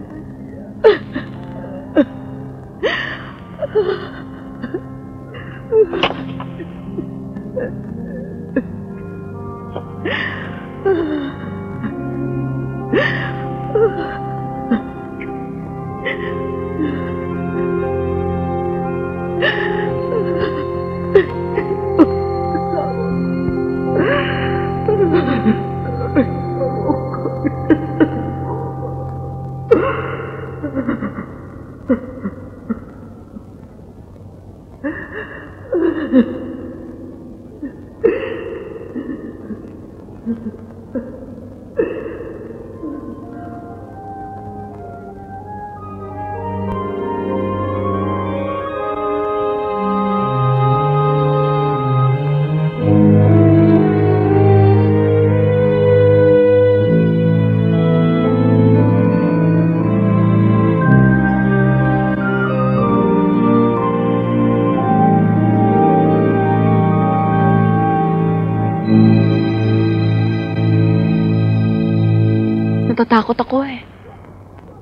Natatakot ako eh.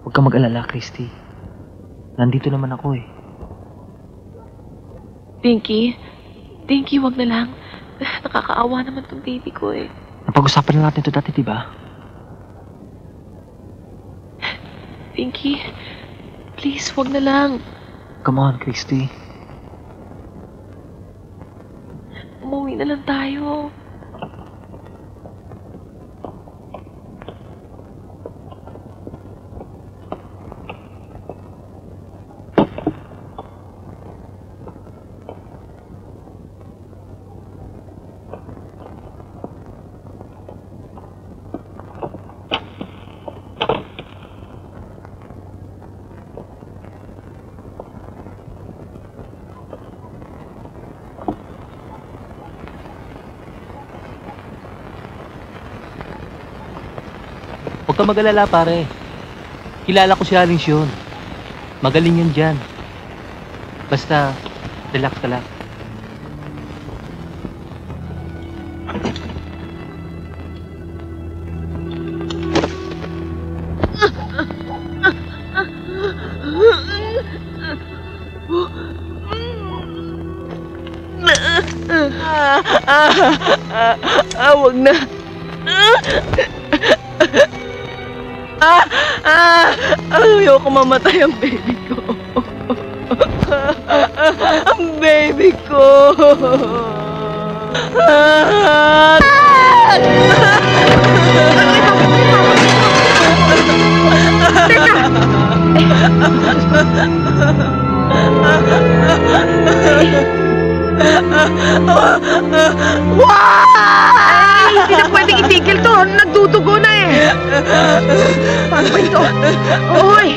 Huwag kang mag-alala, Christy. Nandito naman ako eh. Pinky, wag na lang. Nakakaawa naman tong baby ko eh. Napag-usapan na natin ito dati, di ba? Pinky, please, wag na lang. Come on, Christy. Umuwi na lang tayo. Huwag kang mag-alala, pare. Kilala ko si Aling Siyon. Magaling yan dyan. Basta, relax ka lang. Wag na. Ayoko mamatay ang baby ko. Ang baby ko. Ay, hindi na pwedeng itigil to. Nagdudugo na eh. Paano ba ito? Uy!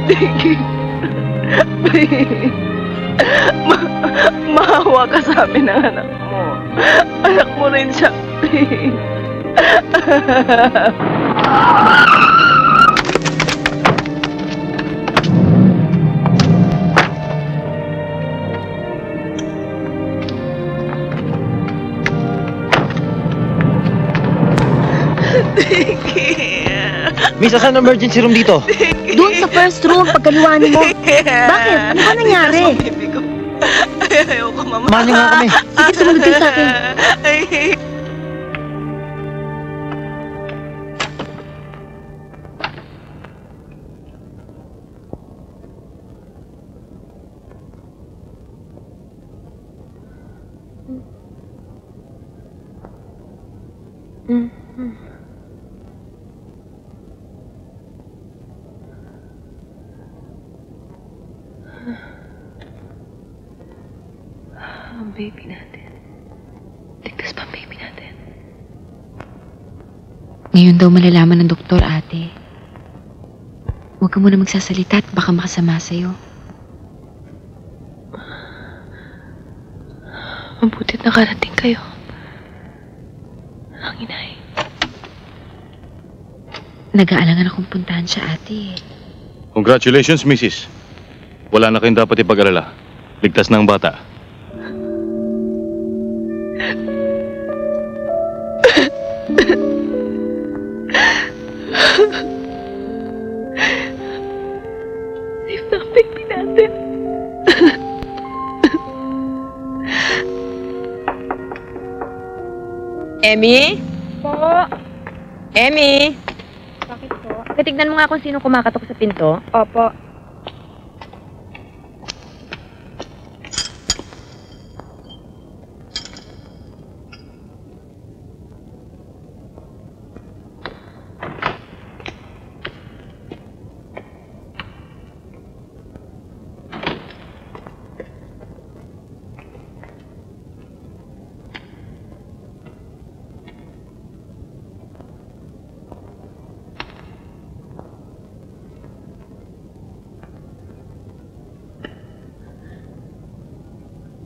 Tigil. Please. Maawa ka sa amin ng anak mo. Anak mo rin siya. Please. Miss, asan ang emergency room dito? Doon sa first room, pagkaliwanin mo. Bakit? Ano ba nangyari? Ayoko mamatay. Mano nga kami. Sige, sumunod kayo sa akin. Ang baby natin. Ligtas pa ang baby natin. Ngayon daw malalaman ng doktor, ate. Huwag ka muna magsasalita at baka makasama sa'yo. Mabutit nakarating kayo. Ang inay. Nag-aalangan akong puntahan siya, ate. Congratulations, Mrs. Wala na kayong dapat ipag-alala. Ligtas na ang bata. Safe na ang baby natin. Emmy? Po? Emmy? Bakit po? Katignan mo nga kung sino kumakatok sa pinto. Opo.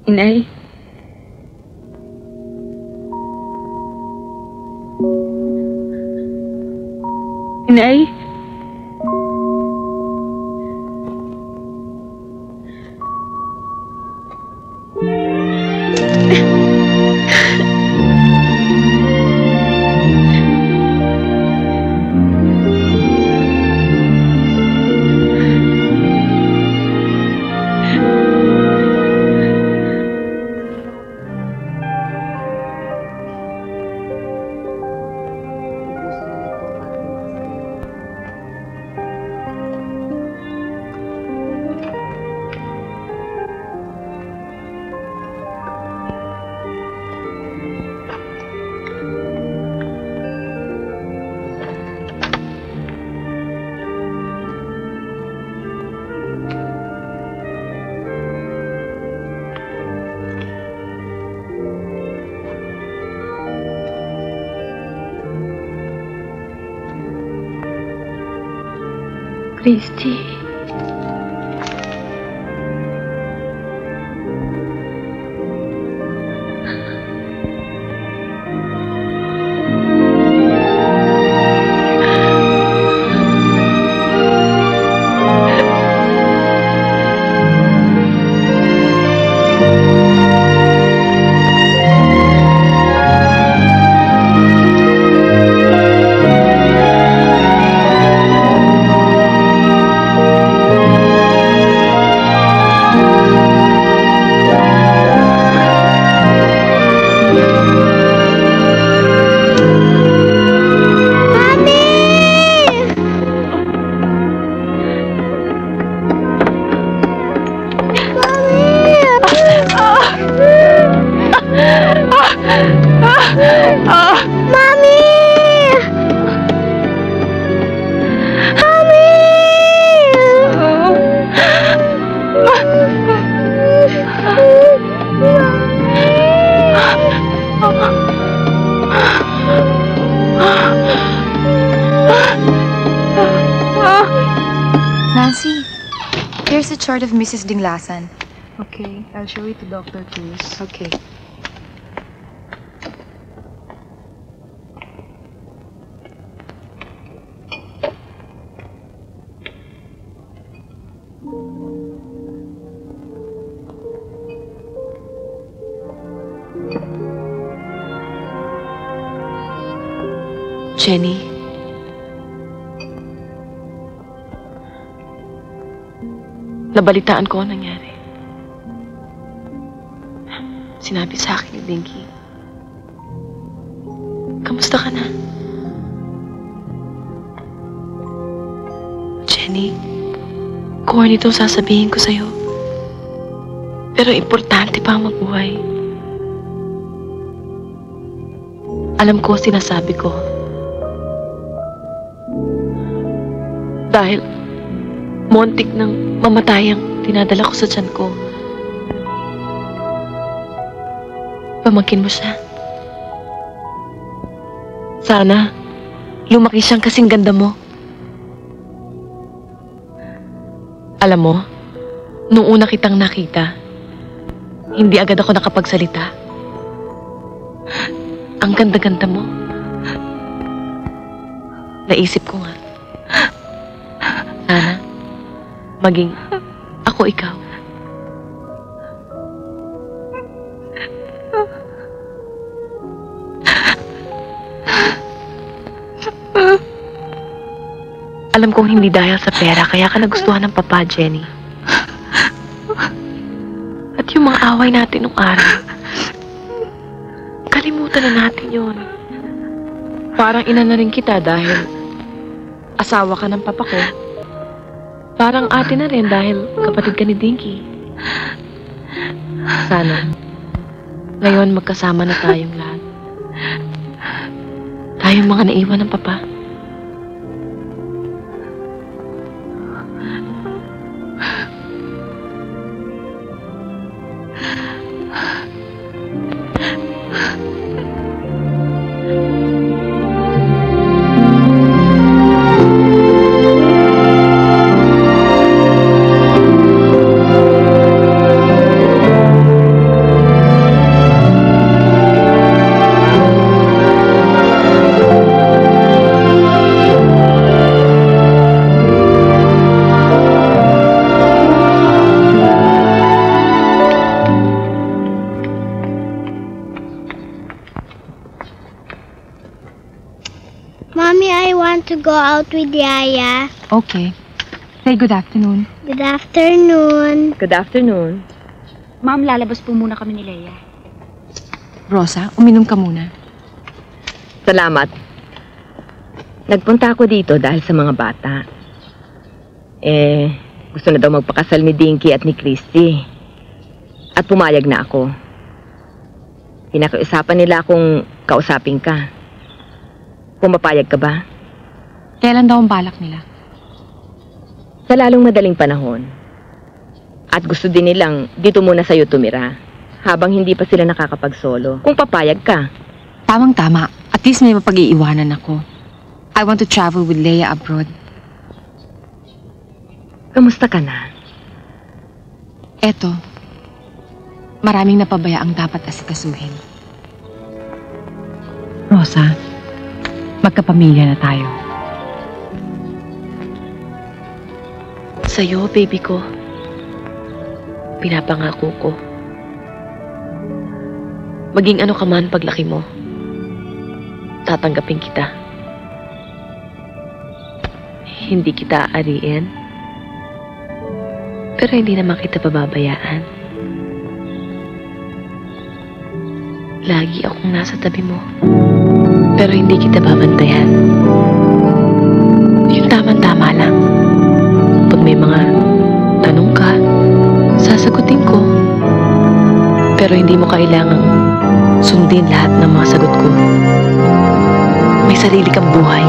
Inay? Inay? Christy. Nancy, here's a chart of Mrs. Dinglasan. Okay, I'll show it to Dr. Cruz. Okay. Jenny. Nabalitaan ko ang nangyari. Sinabi sa akin ni Dinky. Kamusta ka na? Jenny, corny itong sasabihin ko sa'yo. Pero importante pa ang mabuhay. Alam ko sinasabi ko. Dahil montik ng mamatay ang dinadala ko sa tiyan ko. Pamangkin mo siya. Sana, lumaki siyang kasing ganda mo. Alam mo, nung una kitang nakita, hindi agad ako nakapagsalita. Ang ganda-ganda mo. Naisip ko nga, sana, maging ako ikaw. Alam kong hindi dahil sa pera, kaya ka nagustuhan ng papa, Jenny. At yung mga away natin nung araw, kalimutan na natin yun. Parang ina na rin kita dahil asawa ka ng papa ko. Parang ate na rin dahil kapatid ka ni Dinky. Sana, ngayon magkasama na tayong lahat. Tayong mga naiwan ng papa. want to go out with Yaya. Okay. Say good afternoon. Good afternoon. Good afternoon. Ma'am, lalabas po muna kami ni Leia. Rosa, uminom ka muna. Salamat. Nagpunta ako dito dahil sa mga bata. Gusto na daw magpakasal ni Dinky at ni Christy. At pumayag na ako. Pinakiusapan nila akong kausapin ka. Pumapayag ka ba? Kailan daw ang balak nila? Sa lalong madaling panahon. At gusto din nilang dito muna sa'yo tumira. Habang hindi pa sila nakakapagsolo. Kung papayag ka. Tamang-tama. At least may mapag-iiwanan ako. I want to travel with Leia abroad. Kamusta ka na? Eto. Maraming napabaya ang dapat asikasuhin. Rosa, magkapamilya na tayo. Sa'yo, baby ko. Pinapangako ko. Maging ano ka man paglaki mo, tatanggapin kita. Hindi kita aariin, pero hindi naman kita pababayaan. Lagi akong nasa tabi mo, pero hindi kita babantayan. Yung tama-tama lang. Pag may mga tanong ka, sasagutin ko. Pero hindi mo kailangang sundin lahat ng mga sagot ko. May sarili kang buhay.